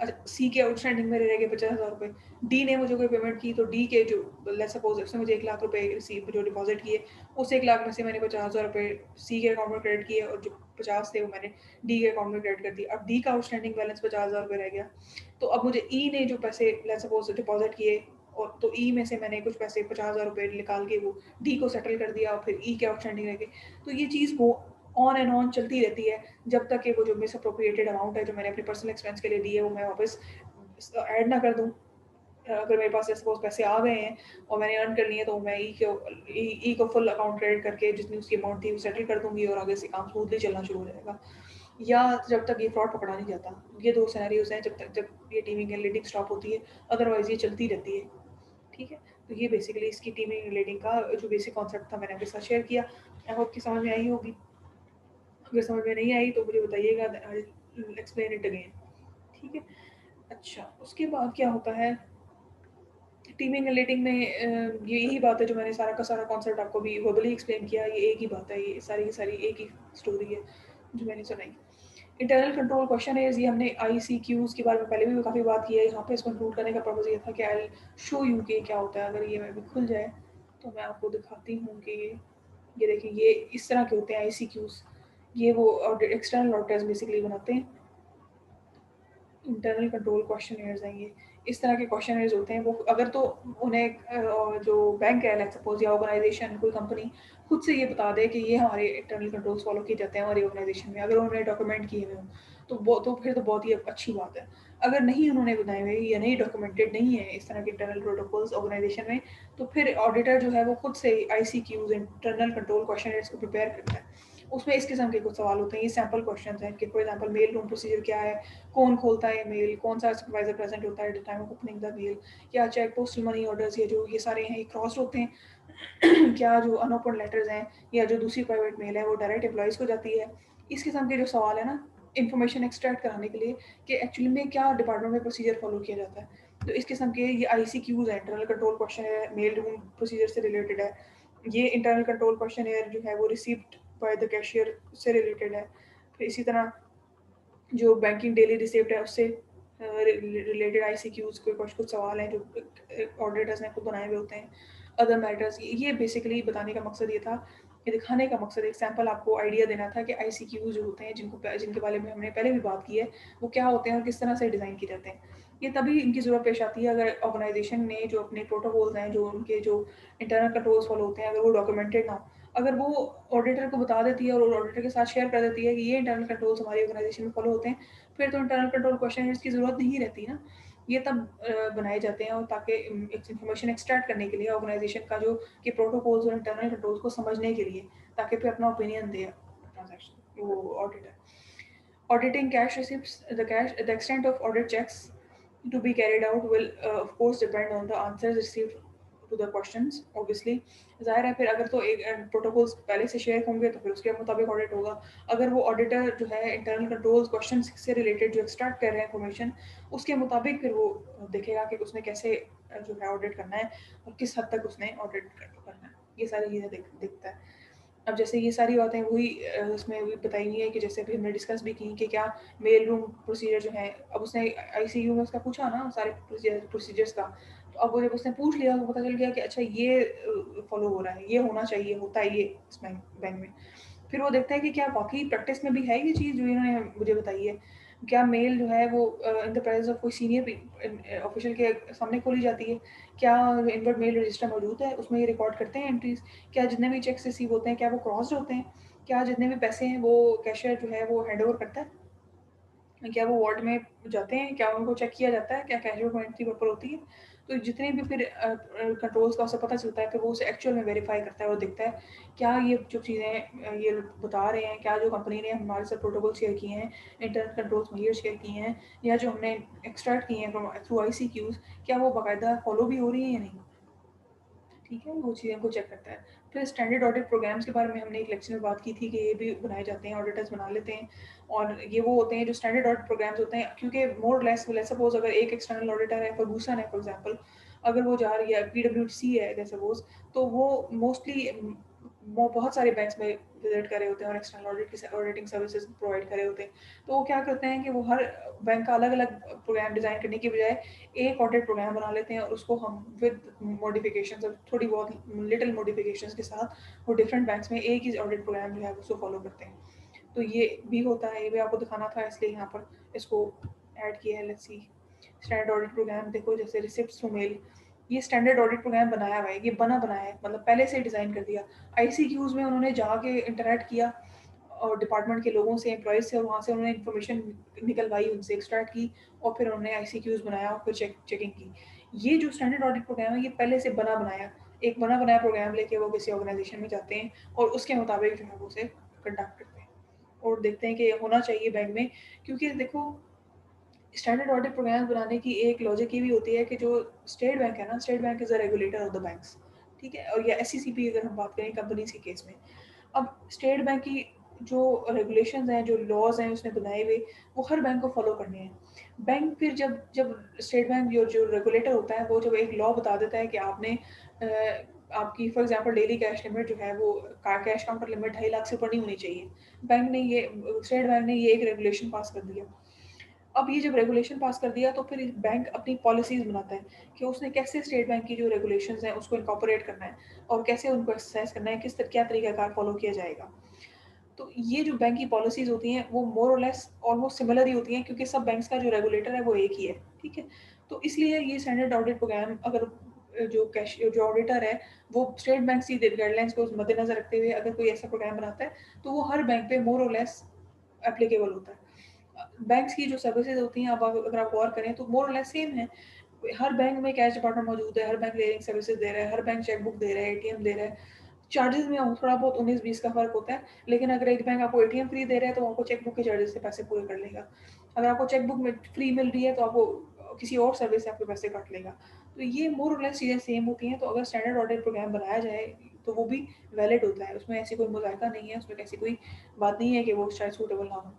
अच्छा, सी के आउटस्टैंडिंग मेरे रह गए 50,000 रुपए। डी ने मुझे कोई पेमेंट की, तो डी के जो लेट्स सपोज़ उसने मुझे 1 लाख रुपए रिसीव जो डिपॉज़िट किए, उस 1 लाख में से मैंने 50,000 रुपए सी के अकाउंट में क्रेडिट किए, और जो 50 थे वो मैंने डी के अकाउंट में क्रेडिट कर दिए। अब डी का आउटस्टैंडिंग बैलेंस 50,000 रुपए रह गया। तो अब मुझे ई ने जो पैसे लेट्स सपोज़ डिपॉज़िट किए, और तो ई में से मैंने कुछ पैसे 50,000 रुपए निकाल के वो डी को सेटल कर दिया, और फिर ई के आउटस्टैंडिंग रह गए। तो ये चीज़ वो ऑन एंड ऑन चलती रहती है, जब तक कि वो जो मिसअप्रोप्रिएटेड अमाउंट है, जो मैंने अपने पर्सनल एक्सपेंस के लिए दी है, वो मैं वापस ऐड ना कर दूँ। अगर मेरे पास सपोज़ पैसे आ गए हैं और मैंने अर्न कर लिए हैं, तो मैं ई को फुल अकाउंट क्रेडिट करके जितनी उसकी अमाउंट थी वो सेटल कर दूँगी, और आगे से काम स्मूथली चलना शुरू हो जाएगा। या जब तक ये फ्रॉड पकड़ा नहीं जाता। ये 2 सिनेरियोज़ हैं जब ये टीमिंग एंड लीडिंग स्टॉप होती है, अदरवाइज़ ये चलती रहती है। ठीक है? तो ये बेसिकली इसकी टीमिंग एंड लीडिंग का जो बेसिक कॉन्सेप्ट था, मैंने आपके साथ शेयर किया। आई होप कि समझ में आई होगी। अगर समझ में नहीं आई तो मुझे बताइएगा, I will explain it again. ठीक है? अच्छा, उसके बाद क्या होता है, टीमिंग एंड लीडिंग में ये यही बात है जो मैंने सारा का सारा कॉन्सेप्ट आपको भी वर्बली एक्सप्लेन किया, ये एक ही बात है, ये सारी की सारी एक ही स्टोरी है। जो मैंने सुनाई। इंटरनल कंट्रोल क्वेश्चनर्स, ये हमने आईसीक्यूज़ के बारे में पहले भी काफ़ी बात की है। यहाँ पे इसको इंक्लूड करने का पर्पज़ ये था कि आई विल शो यू कि क्या होता है। अगर ये अभी खुल जाए तो मैं आपको दिखाती हूँ कि ये देखिए, ये इस तरह के होते हैं आईसीक्यूज़। ये वो एक्सटर्नल ऑडिटर्स बेसिकली बनाते हैं। इंटरनल कंट्रोल क्वेश्चनर्स हैं ये। इस तरह के क्वेश्चनर्स होते हैं। वो अगर तो उन्हें जो बैंक है, लेट्स सपोज़, या ऑर्गेनाइजेशन, कोई कंपनी खुद से ये बता दे कि ये हमारे इंटरनल कंट्रोल्स फॉलो किए जाते हैं हमारी ऑर्गेनाइजेशन में, अगर उन्होंने डॉक्यूमेंट किए हुए हों, तो फिर तो बहुत ही अच्छी बात है। अगर नहीं उन्होंने बनाए हुए या नहीं डॉक्यूमेंटेड नहीं है इस तरह के इंटरनल प्रोटोकॉल्स ऑर्गेनाइजेशन में, तो फिर ऑडिटर जो है वो खुद से आईसीक्यूज़, इंटरनल कंट्रोल क्वेश्चनर्स को प्रिपेयर करता है। उसमें इस किस्म के कुछ सवाल होते हैं। ये सैम्पल क्वेश्चंस हैं कि for example mail room procedure क्या है, कौन खोलता है मेल, कौन सा सुपरवाइजर प्रेजेंट होता है at the time of opening the mail, क्या चेक, पोस्टल मनी ऑर्डर्स, ये सारे हैं, ये क्रॉस होते हैं। क्या जो अनओपन लेटर्स हैं या जो दूसरी प्राइवेट मेल है वो डायरेक्ट एम्प्लॉइज़ को जाती है। इस किस्म के जो सवाल है ना, इंफॉर्मेशन एक्सट्रैक्ट कराने के लिए कि एक्चुअली में क्या डिपार्टमेंट में प्रोसीजर फॉलो किया जाता है। तो इस किस्म के ये आईसीक्यूज़ हैं, इंटरनल कंट्रोल क्वेश्चन है, मेल रूम प्रोसीजर से रिलेटेड है। ये इंटरनल कंट्रोल क्वेश्चन जो है वो रिसीव्ड बाय द कैशियर से रिलेटेड है। फिर इसी तरह जो बैंकिंग डेली रिसिप्ट है उससे रिलेटेड आईसीक्यूज़, कोई कुछ सवाल हैं जो ऑडिटर्स ने खुद बनाए हुए होते हैं। अदर मैटर्स, ये बेसिकली बताने का मकसद ये था, ये दिखाने का मकसद, एक सैंपल आपको आइडिया देना था कि आईसीक्यूज़ जो होते हैं, जिनके बारे में हमने पहले भी बात की है, वो क्या होते हैं और किस तरह से डिज़ाइन किए जाते हैं। ये तभी इनकी ज़रूरत पेश आती है अगर ऑर्गेनाइजेशन ने जो अपने प्रोटोकॉल्स हैं, जो उनके जो इंटरनल कंट्रोल्स फॉलो होते हैं, अगर वो डॉक्यूमेंटेड ना हो। अगर वो ऑडिटर को बता देती है और ऑडिटर के साथ शेयर कर देती है कि ये इंटरनल कंट्रोल्स हमारी ऑर्गेनाइजेशन में फॉलो होते हैं, फिर तो इंटरनल कंट्रोल क्वेश्चन की ज़रूरत नहीं रहती ना। ये तब बनाए जाते हैं और ताकि इंफॉर्मेशन एक्सट्रैक्ट करने के लिए ऑर्गेनाइजेशन का जो कि प्रोटोकॉल्स और इंटरनल कंट्रोल्स को समझने के लिए, ताकि फिर अपना ओपिनियन दे ट्रांजैक्शन वो auditor. Auditing cash receipts, the extent of audit checks to be carried out will of course depend on the answers received to the questions. Obviously, ज़ाहिर है फिर अगर तो एक प्रोटोकॉल्स पहले से शेयर होंगे तो फिर उसके मुताबिक ऑडिट होगा। अगर वो ऑडिटर जो है इंटरनल कंट्रोल्स क्वेश्चन से रिलेटेड जो एक्सट्रैक्ट कर रहे हैं इन्फॉर्मेशन, उसके मुताबिक फिर वो देखेगा कि उसने कैसे जो है ऑडिट करना है और किस हद तक उसने ऑडिट करना है। ये सारी चीज़ें देखता है। अब जैसे ये सारी बातें वही उसमें भी बताई हुई है कि जैसे अभी हमने डिस्कस भी की कि क्या मेल रूम प्रोसीजर जो है, अब उसने आईसीयू में उसका पूछा ना सारे प्रोसीजर्स का, तो अब वो जब उसने पूछ लिया तो पता चल गया कि अच्छा ये फॉलो हो रहा है, ये होना चाहिए, होता है ये इस बैंक में। फिर वो देखता है कि क्या वाक़ई प्रैक्टिस में भी है ये चीज़ जो इन्होंने मुझे बताई है। क्या मेल जो है वो इन द प्रेज़ेंस ऑफ कोई सीनियर ऑफ़िशियल के सामने खोली जाती है? क्या इनवर्ट मेल रजिस्टर मौजूद है, उसमें ये रिकॉर्ड करते हैं एंट्रीज़? क्या जितने भी चेक्स रिसीव होते हैं, क्या वो क्रॉस्ड होते हैं? क्या जितने भी पैसे हैं वो कैशियर जो है वो हैंडओवर करता है? क्या वो वार्ड में जाते हैं? क्या उनको चेक किया जाता है? क्या कैजुअल को एंट्री प्रॉपर होती है? तो जितने भी फिर कंट्रोल्स का उसे पता चलता है, फिर वो उसे एक्चुअल में वेरीफ़ाई करता है और देखता है, क्या ये जो चीज़ें ये लोग बता रहे हैं, क्या जो कंपनी ने हमारे साथ प्रोटोकॉल शेयर किए हैं, इंटरनल कंट्रोल्स मेजर शेयर किए हैं, या जो हमने एक्सट्रैक्ट किए हैं फ्रॉम थ्रू आईसीक्यूज़, क्या वो बाकायदा फॉलो भी हो रही हैं या नहीं? ठीक है, वो चीज़ें को चेक करता है। फिर स्टैंडर्ड ऑडिट प्रोग्राम्स के बारे में हमने एक लेक्चर में बात की थी कि ये भी बनाए जाते हैं, ऑडिटर्स बना लेते हैं। और ये वो होते हैं जो स्टैंडर्ड ऑडिट प्रोग्राम्स होते हैं, क्योंकि मोर लेस लेट्स सपोज़ अगर एक एक्सटर्नल ऑडिटर है, फर्गूसन है फॉर एग्ज़ाम्पल, अगर वो जा रही है, पीडब्ल्यूसी है लेट्स सपोज़, तो वो मोस्टली वो बहुत सारे बैंक्स में विज़िट कर रहे होते हैं और एक्सटर्नल ऑडिट की ऑडिटिंग सर्विसेज़ प्रोवाइड कर रहे होते हैं। तो वो क्या करते हैं कि वो हर बैंक का अलग-अलग प्रोग्राम डिज़ाइन करने की बजाय एक ऑडिट प्रोग्राम बना लेते हैं और उसको हम विद मॉडिफिकेशंस और थोड़ी बहुत लिटिल मॉडिफिकेशंस के साथ वो डिफरेंट बैंक्स में एक ही ऑडिट प्रोग्राम जो है उसको फॉलो करते हैं। तो ये भी होता है, ये भी आपको दिखाना था, इसलिए यहाँ पर इसको ऐड किया है। Let's see, standard audit programme देखो, जैसे रिसिप्ट्स टू मेल, ये स्टैंडर्ड ऑडिट प्रोग्राम बनाया हुआ है, ये बना बनाया है, मतलब पहले से डिज़ाइन कर दिया। आईसीक्यूज़ में उन्होंने जाके इंटरैक्ट किया और डिपार्टमेंट के लोगों से, एम्प्लॉइज़ से, और वहाँ से उन्होंने इन्फॉर्मेशन निकलवाई, उनसे एक्सट्रैक्ट की और फिर उन्होंने आईसीक्यूज़ बनाया और फिर चेकिंग की। ये जो स्टैंडर्ड ऑडिट प्रोग्राम है, ये पहले से बना बनाया, एक बना बनाया प्रोग्राम लेके वो किसी ऑर्गेनाइजेशन में जाते हैं और उसके मुताबिक जो है वो उसे कंडक्ट करते हैं और देखते हैं कि ये होना चाहिए बैंक में। क्योंकि देखो, स्टैंडर्ड ऑडिट प्रोग्राम बनाने की एक लॉजिक ये भी होती है कि जो स्टेट बैंक है ना, state bank is the regulator of the banks, ठीक है? और या एससीसीपी अगर हम बात करें कंपनीज के केस में, अब स्टेट बैंक की जो रेगुलेशंस हैं, जो लॉज हैं उसने बनाए हुए, वो हर बैंक को फॉलो करने हैं। बैंक फिर जब जब स्टेट बैंक जो जो रेगुलेटर होता है, वो जब एक लॉ बता देता है कि आपने आपकी for example daily cash limit जो है वो कैश काउंटर लिमिट 2.5 लाख से ऊपर नहीं होनी चाहिए। बैंक ने ये स्टेट बैंक ने ये एक रेगुलेशन पास कर दिया। अब ये जब रेगुलेशन पास कर दिया तो फिर बैंक अपनी पॉलिसीज़ बनाता है कि उसने कैसे स्टेट बैंक की जो रेगुलेशंस हैं उसको इनकॉर्पोरेट करना है और कैसे उनको एक्सरसाइज करना है, क्या तरीकाकार फॉलो किया जाएगा। तो ये जो बैंक की पॉलिसीज़ होती हैं वो मोर और लेस ऑलमोस्ट सिमिलर ही होती हैं क्योंकि सब बैंक्स का जो रेगुलेटर है वो एक ही है, ठीक है? तो इसलिए ये स्टैंडर्ड ऑडिट प्रोग्राम अगर जो ऑडिटर है वो स्टेट बैंक की गाइडलाइंस को मद्देनज़र रखते हुए अगर कोई ऐसा प्रोग्राम बनाता है तो वो हर बैंक पे मोर और लेस एप्लीकेबल होता है। बैंक्स की जो सर्विसेज होती हैं अब अगर आप गौर करें तो मोर और लेस सेम है। हर बैंक में कैश डिपार्टमेंट मौजूद है, हर बैंक क्लियरिंग सर्विसेज दे रहा है, हर बैंक चेकबुक दे रहा है, एटीएम दे रहा है। चार्जेस में थोड़ा बहुत 19-20 का फ़र्क होता है, लेकिन अगर एक बैंक आपको एटीएम फ्री दे रहा है तो वो आपको चेकबुक के चार्जेस से पैसे पूरे कर लेगा। अगर आपको चेकबुक में फ्री मिल रही है तो आपको किसी और सर्विस से आपके पैसे काट लेगा। तो ये मोर और लेस चीज़ें सेम होती हैं, तो अगर स्टैंडर्ड ऑडिट प्रोग्राम बनाया जाए तो वो भी वैलिड होता है। उसमें ऐसी कोई मुज़ायका नहीं है, उसमें ऐसी कोई बात नहीं है कि वो शायद सूटेबल ना हो।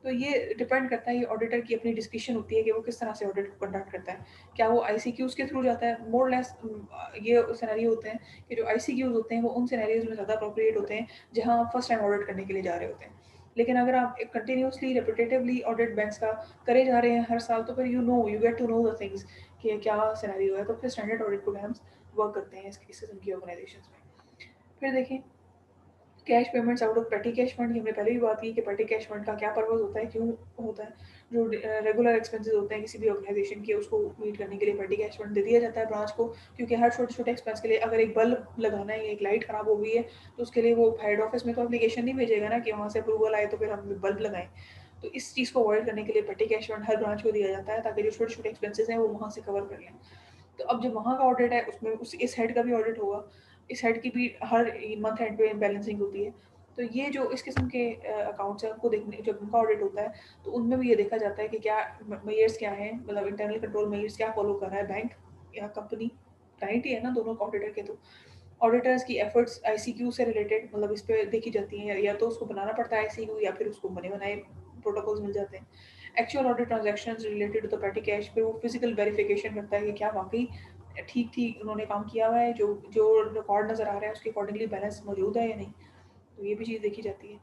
तो ये डिपेंड करता है, ये ऑडिटर की अपनी डिस्क्रिप्शन होती है कि वो किस तरह से ऑडिट को कंडक्ट करता है। क्या वो आईसीक्यूज़ के थ्रू जाता है? मोर लेस ये सिनेरियो होते हैं कि जो आईसीक्यूज़ होते हैं वो उन सिनेरियोज़ में ज़्यादा एप्रोप्रिएट होते हैं जहाँ आप फर्स्ट टाइम ऑडिट करने के लिए जा रहे होते हैं। लेकिन अगर आप एक कंटिन्यूअसली रिपिटेटिवली ऑडिट बैंक्स का करे जा रहे हैं हर साल तो फिर you get to know the things कि क्या सिनेरियो है, तो फिर स्टैंडर्ड ऑडिट प्रोग्राम्स वर्क करते हैं इस किस्म की ऑर्गेनाइजेशंस में। फिर देखें कैश पेमेंट्स आउट ऑफ पेटी कैश फंड, हमने पहले भी बात की कि पेटी कैश फंड का क्या पर्पस होता है, क्यों होता है। जो रेगुलर एक्सपेंसेस होते हैं किसी भी ऑर्गेनाइजेशन के उसको मीट करने के लिए पेटी कैश फंड दे दिया जाता है ब्रांच को, क्योंकि हर छोटे छोटे एक्सपेंस के लिए अगर एक बल्ब लगाना है या एक लाइट खराब हो गई है तो उसके लिए वो हेड ऑफिस में तो एप्लीकेशन नहीं भेजेगा ना कि वहाँ से अप्रूवल आए तो फिर हम बल्ब लगाएं। तो इस चीज़ को अवॉइड करने के लिए पेटी कैश फंड हर ब्रांच को दिया जाता है ताकि जो छोटे छोटे एक्सपेंसेस हैं वो वहाँ से कवर कर लें। तो अब जो वहाँ का ऑडिट है उसमें उस इस हेड का भी ऑडिट होगा, इस हेड की भी हर मंथ एंड पे बैलेंसिंग होती है। तो ये जो इस किस्म के अकाउंट्स हैं उनको देखने जब उनका ऑडिट होता है तो उनमें भी ये देखा जाता है कि क्या मेयर्स क्या हैं, मतलब इंटरनल कंट्रोल मेयर्स क्या फॉलो कर रहा है बैंक या कंपनी, क्लाइंट ही है ना दोनों ऑडिटर के। तो ऑडिटर्स की एफर्ट्स आईसीक्यू से रिलेटेड मतलब इस पे देखी जाती हैं, या तो उसको बनाना पड़ता है आईसीक्यू या फिर उसको बने बनाए प्रोटोकॉल्स मिल जाते हैं। Actual audit transactions related to the petty cash पे वो फिजिकल वेरिफिकेशन करता है कि क्या वाकई ठीक ठीक उन्होंने काम किया हुआ है, जो जो रिकॉर्ड नज़र आ रहा है उसके अकॉर्डिंगली बैलेंस मौजूद है या नहीं। तो ये भी चीज़ देखी जाती है।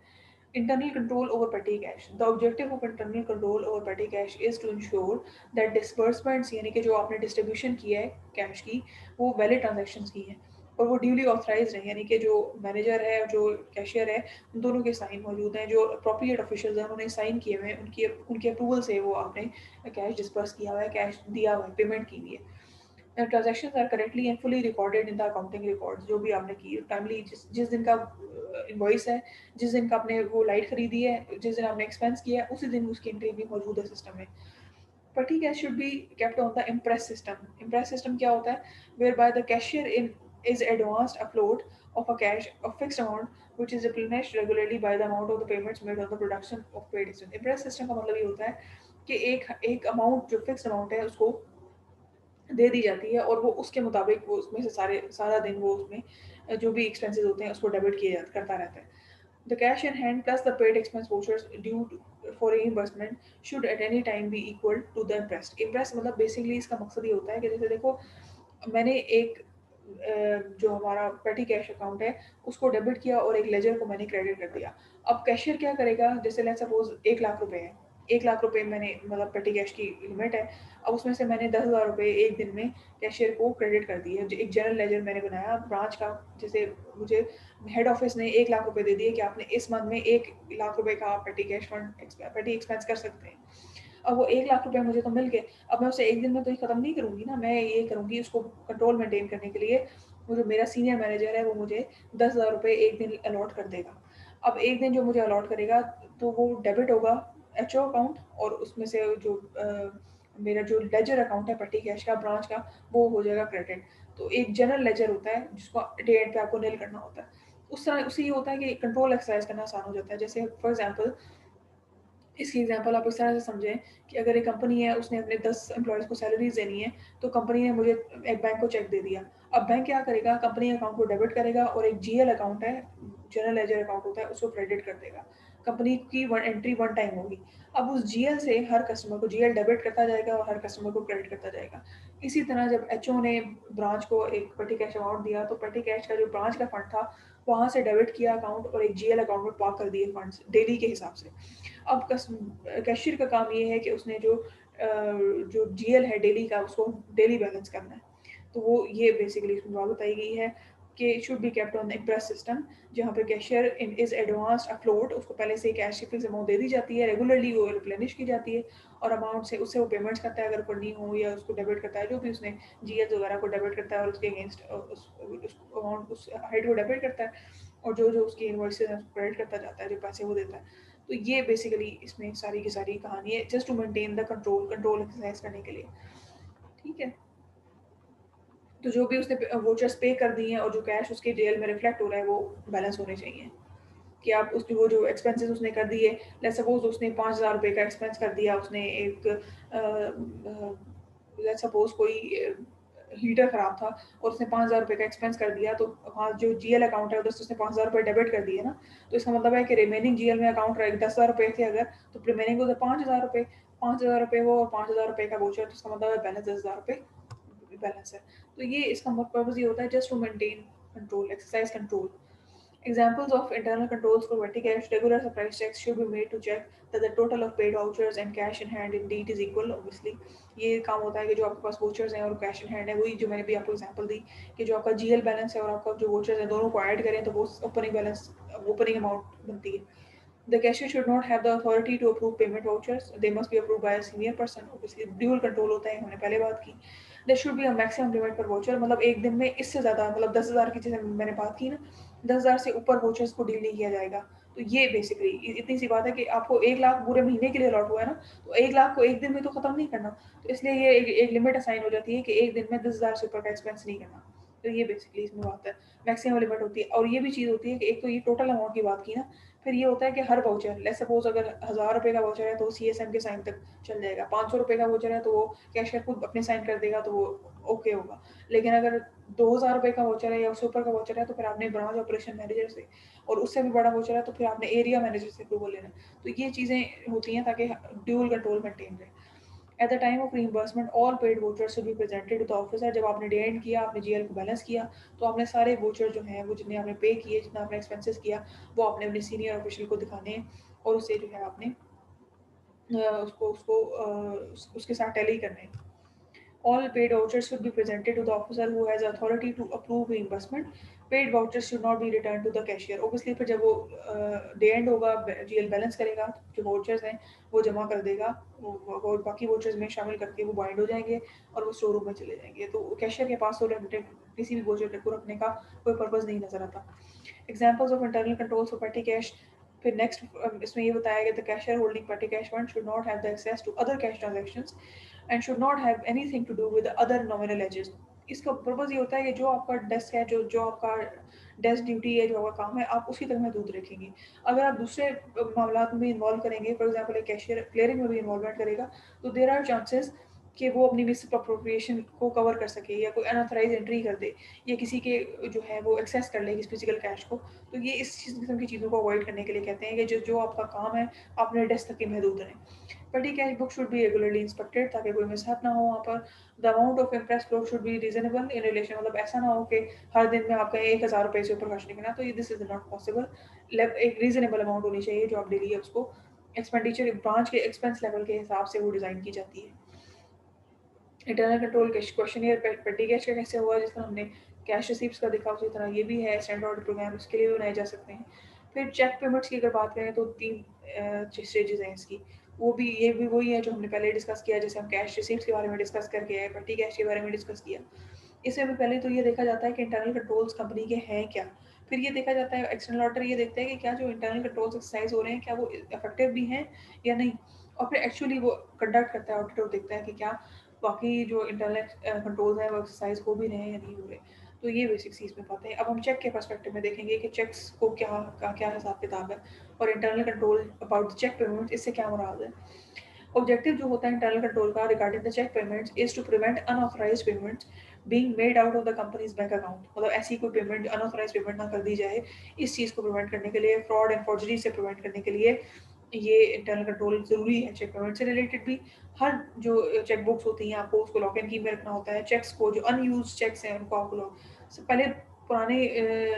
Internal control over petty cash, the objective of internal control over petty cash is to ensure that disbursements यानी कि जो आपने डिस्ट्रीब्यूशन किया है कैश की वो वैलिड ट्रांजैक्शंस की हैं और वो ड्यूली ऑथराइज्ड है, यानी कि जो मैनेजर है और जो कैशियर है उन दोनों के साइन मौजूद हैं, जो अप्रोप्रिएट ऑफिशियल्स हैं उन्होंने साइन किए हुए हैं, उनकी उनके अप्रूवल से वो आपने कैश डिस्पर्स किया हुआ है, कैश दिया हुआ है, पेमेंट की हुई है। Transactions are correctly and fully recorded in the accounting records, जो भी आपने की टाइमली जिस जिस दिन का इनवॉइस है, जिस दिन का आपने वो लाइट खरीदी है, जिस दिन आपने एक्सपेंस किया है उसी दिन उसकी एंट्री भी मौजूद है सिस्टम में। पर ठीक है, should be kept on the imprest system. Imprest system क्या होता है? Whereby the cashier in is advanced upload of a cash of fixed amount which is replenished regularly by the amount of the payments made on the production of paid expense। impress system का मतलब ये होता है कि एक एक amount जो fixed amount है उसको दे दी जाती है और वो उसके मुताबिक वो उसमें से सारा दिन वो उसमें जो भी एक्सपेंसेस होते हैं उसको डेबिट किया जाता करता रहता है। The cash in hand plus the paid expense vouchers due for reimbursement should at any time be equal to the imprest. Imprest मतलब बेसिकली इसका मकसद ये होता है कि जैसे देखो मैंने एक जो हमारा पेटी कैश अकाउंट है उसको डेबिट किया और एक लेजर को मैंने क्रेडिट कर दिया। अब कैशियर क्या करेगा, जैसे लेट्स सपोज 1 लाख रुपए है, 1 लाख रुपए मैंने मतलब पेटी कैश की लिमिट है, अब उसमें से मैंने 10,000 रुपये एक दिन में कैशियर को क्रेडिट कर दिए। एक जनरल लेजर मैंने बनाया ब्रांच का, जैसे मुझे हेड ऑफिस ने 1 लाख रुपए दे दिए कि आपने इस मंथ में 1 लाख रुपए का पेटी कैश फंड पेटी एक्सपेंस कर सकते हैं। अब वो 1 लाख रुपए मुझे तो मिल गए, अब मैं उसे एक दिन में तो ये ख़त्म नहीं करूँगी ना, मैं ये करूँगी उसको कंट्रोल मेंटेन करने के लिए वो जो मेरा सीनियर मैनेजर है वो मुझे 10,000 रुपये एक दिन अलॉट कर देगा। अब एक दिन जो मुझे अलॉट करेगा तो वो डेबिट होगा एचओ अकाउंट और उसमें से जो मेरा जो लेजर अकाउंट है पेटी कैश का ब्रांच का वो हो जाएगा क्रेडिट। तो एक जनरल लेजर होता है जिसको डे एंड पे आपको नील करना होता है। उस तरह उससे ये होता है कि कंट्रोल एक्सरसाइज करना आसान हो जाता है। जैसे फॉर एग्जांपल इसकी एग्जांपल आप इस तरह से समझें कि अगर एक कंपनी है उसने अपने 10 एम्प्लॉयज़ को सैलरीज देनी है, तो कंपनी ने मुझे एक बैंक को चेक दे दिया। अब बैंक क्या करेगा, कंपनी अकाउंट को डेबिट करेगा और एक जीएल अकाउंट है, जनरल लेजर अकाउंट होता है, उसको क्रेडिट कर देगा। कंपनी की एंट्री वन टाइम होगी। अब उस जीएल से हर कस्टमर को जीएल डेबिट करता जाएगा और हर कस्टमर को क्रेडिट करता जाएगा। इसी तरह जब एचओ ने ब्रांच को एक पेटी कैश अमाउंट दिया तो पेटी कैश का जो ब्रांच का फंड था वहाँ से डेबिट किया अकाउंट और एक जीएल अकाउंट में पार्क कर दिए फंड्स डेली के हिसाब से। अब कैशियर का काम ये है कि उसने जो जीएल है डेली का उसको डेली बैलेंस करना है। तो वो ये बेसिकली इसमें बात बताई गई है कि it should be kept on impress system, जहाँ पे cashier in is advance afloat, उसको पहले से कैश की फिक्स अमाउंट दे दी जाती है, रेगुलरली वो रिप्लेनिश की जाती है और अमाउंट से उससे वो पेमेंट्स करता है अगर करनी हो या उसको डेबिट करता है जो भी उसने जीएस वगैरह को डेबिट करता है और उसके अगेंस्ट उस अमाउंट उस हाइट को डेबिट करता है और जो जो उसकी इन्वॉइसेज हैं उसको क्रेडिट करता जाता है जो पैसे वो देता है। तो ये बेसिकली इसमें सारी की सारी कहानी है just to maintain the control exercise करने के लिए। ठीक है, तो जो भी उसने वोचर्स पे कर दिए हैं और जो कैश उसके जेल में रिफ्लेक्ट हो रहा है वो बैलेंस होने चाहिए। कि आप उसकी वो जो एक्सपेंसेस उसने कर दिए, लेट्स सपोज उसने 5,000 रुपये का एक्सपेंस कर दिया, उसने एक लेट्स सपोज कोई हीटर खराब था और उसने 5,000 रुपये का एक्सपेंस कर दिया, तो वहाँ जो जीएल अकाउंट है उधर से उसने 5,000 रुपये डेबिट कर दिए ना, तो इसका मतलब है कि रिमेनिंग जीएल में अकाउंट रहे 10,000 रुपये थे अगर, तो रिमेनिंग उधर 5,000 रुपये, 5,000 रुपये वो और 5,000 रुपये का वोचर, तो इसका मतलब है बैलेंस 10,000 रुपये बैलेंस है। तो ये इसका पर्पज ये होता है just to maintain control, exercise control. Examples of internal controls for petty cash: regular surprise checks should be made to check that the total of paid vouchers and cash in hand indeed is equal. Obviously, ये काम होता है कि जो आपके पास vouchers हैं और cash in hand है, वही जो मैंने भी आपको example दी कि जो आपका GL बैलेंस है और आपका जो vouchers है दोनों को ऐड करें तो वो opening balance opening amount बनती है। The cashier should not have the authority to approve payment vouchers. They must be approved by a senior person. Obviously, dual control होता है, हमने पहले बात की। There should be a maximum limit per voucher, मतलब एक दिन में इससे ज़्यादा, मतलब 10,000 की जैसे मैंने बात की ना, 10,000 से ऊपर वोचर्स को डील नहीं किया जाएगा। तो ये बेसिकली इतनी सी बात है कि आपको 1,00,000 पूरे महीने के लिए अलॉट हुआ है ना, तो 1,00,000 को एक दिन में तो खत्म नहीं करना। तो इसलिए ये एक लिमिट असाइन हो जाती है कि एक दिन में 10,000 से ऊपर का एक्सपेंस नहीं करना। तो ये बेसिकली इसमें बात है, मैक्सिमम लिमिट होती है। और ये भी चीज़ होती है कि एक तो ये टोटल अमाउंट की बात की ना, फिर ये होता है कि हर वाउचर, लेट्स सपोज अगर 1,000 रुपये का वाउचर है तो सीएसएम के साइन तक चल जाएगा, 500 रुपये का वाउचर है तो वो कैशियर खुद अपने साइन कर देगा तो वो ओके होगा। लेकिन अगर 2,000 रुपये का वाउचर है या उससे ऊपर का वाउचर है तो फिर आपने ब्रांच ऑपरेशन मैनेजर से, और उससे भी बड़ा वाउचर है तो फिर आपने एरिया मैनेजर से अप्रूवल लेना है। तो ये चीज़ें होती हैं ताकि ड्यूल कंट्रोल मेंटेन रहे। At the time of reimbursement all paid vouchers should be presented to the officer. जब आपने डे एंड किया, आपने जीएल को बैलेंस किया, तो आपने सारे वोचर जो हैं वो जितने आपने पे किए, जितना आपने एक्सपेंसेस किया, वो आपने अपने सीनियर ऑफिशियल को दिखाने हैं और उससे जो है आपने उसको उसको उसके साथ टैली करने हैं। All paid vouchers should be presented to the officer who has authority to approve reimbursement. Paid vouchers should not be returned to the cashier. Obviously फिर जब वो डे एंड होगा, जीएल बैलेंस करेगा, जो वाउचर्स हैं वो जमा कर देगा, वो बाकी वाउचर्स में शामिल करके वो बाइंड हो जाएंगे और वो स्टोर रूम में चले जाएंगे। तो कैशियर के पास तो किसी भी वाउचर को रखने का कोई पर्पज़ नहीं नजर आता। Examples of internal controls for petty cash. फिर नेक्स्ट इसमें ये बताया गया, the cashier holding petty cash fund should not have the access to other cash transactions and should not have anything to do with other nominal edges. इसका purpose ये होता है कि जो आपका डेस्क है, जो जो आपका डेस्क ड्यूटी है, जो आपका काम है, आप उसी तक महदूद रखेंगे। अगर आप दूसरे मामलात में इन्वॉल्व करेंगे, फॉर एग्जांपल एक कैशियर क्लियरिंग में भी इन्वॉल्वमेंट करेगा, तो देयर आर चांसेस कि वो अपनी मिस अप्रोप्रिएशन को कवर कर सके या कोई अनऑथराइज एंट्री कर दे या किसी के जो है वो एक्सेस कर ले किसी फिजिकल कैश को। तो ये इस किस्म की चीज़ों को अवॉइड करने के लिए कहते हैं कि जो जो आपका काम है, अपने डेस्क तक ही महदूद रहें। पेटी cash book should be regularly inspected ताकि कोई मिसहैप ना हो वहाँ पर। The amount of impress flow should be reasonable in relation, मतलब ऐसा ना हो कि हर दिन में आपका 1,000 रुपये से ऊपर खर्च नहीं करना, तो ये दिस इज नॉट पॉसिबल। एक रीजनेबल अमाउंट होनी चाहिए जो आप डेली उसको एक्सपेंडिचर ब्रांच के एक्सपेंस लेवल के हिसाब से वो डिज़ाइन की जाती है। इंटरनल कंट्रोल क्वेश्चनियर पेटी कैश का कैसे हुआ, जिस तरह हमने कैश रिसीप्ट्स का देखा उसी तरह ये भी है, स्टैंडर्ड ऑडिट प्रोग्राम इसके लिए भी बनाए जा सकते हैं। फिर चेक पेमेंट्स की अगर बात करें तो 3 स्टेजेस हैं इसकी, वो भी ये भी वही है जो हमने पहले डिस्कस किया, जैसे हम कैश रिसीप्ट्स के बारे में डिस्कस करके आए, पेटी कैश के बारे में डिस्कस किया। इससे भी पहले तो ये देखा जाता है कि इंटरनल कंट्रोल्स कंपनी के हैं क्या, फिर ये देखा जाता है, एक्सटर्नल ऑडिटर ये देखते हैं कि क्या जो इंटरनल कंट्रोल्स एक्सरसाइज हो रहे हैं क्या वो इफेक्टिव भी हैं या नहीं, और फिर एक्चुअली वो कंडक्ट करता है ऑडिटर, देखता है कि क्या बाकी जो इंटरनल कंट्रोल्स हैं वो एक्सरसाइज हो भी रहे हैं या नहीं हो रहे। तो ये बेसिक चीज़ में पाते हैं। अब हम चेक के पर्सपेक्टिव में देखेंगे कि चेक्स को क्या हिसाब किताब है और internal control about the cheque payment, इससे क्या मुराद है। ऑब्जेक्टिव जो होता है इंटरनल कंट्रोल का regarding the cheque payments is to prevent unauthorised payments being made out of the company's bank account, मतलब ऐसी कोई पेमेंट अनऑथराइज्ड पेमेंट ना कर दी जाए। इस चीज़ को प्रिवेंट करने के लिए, फ्रॉड एंड फॉर्जरी से प्रिवेंट करने के लिए ये इंटरनल कंट्रोल ज़रूरी है। चेक पेमेंट से रिलेटेड भी हर जो चेक बुक्स होती हैं आपको उसको लॉक एंड की में रखना होता है। चेक्स को जो अनयूज्ड चेक्स हैं उनको आपको पहले पुराने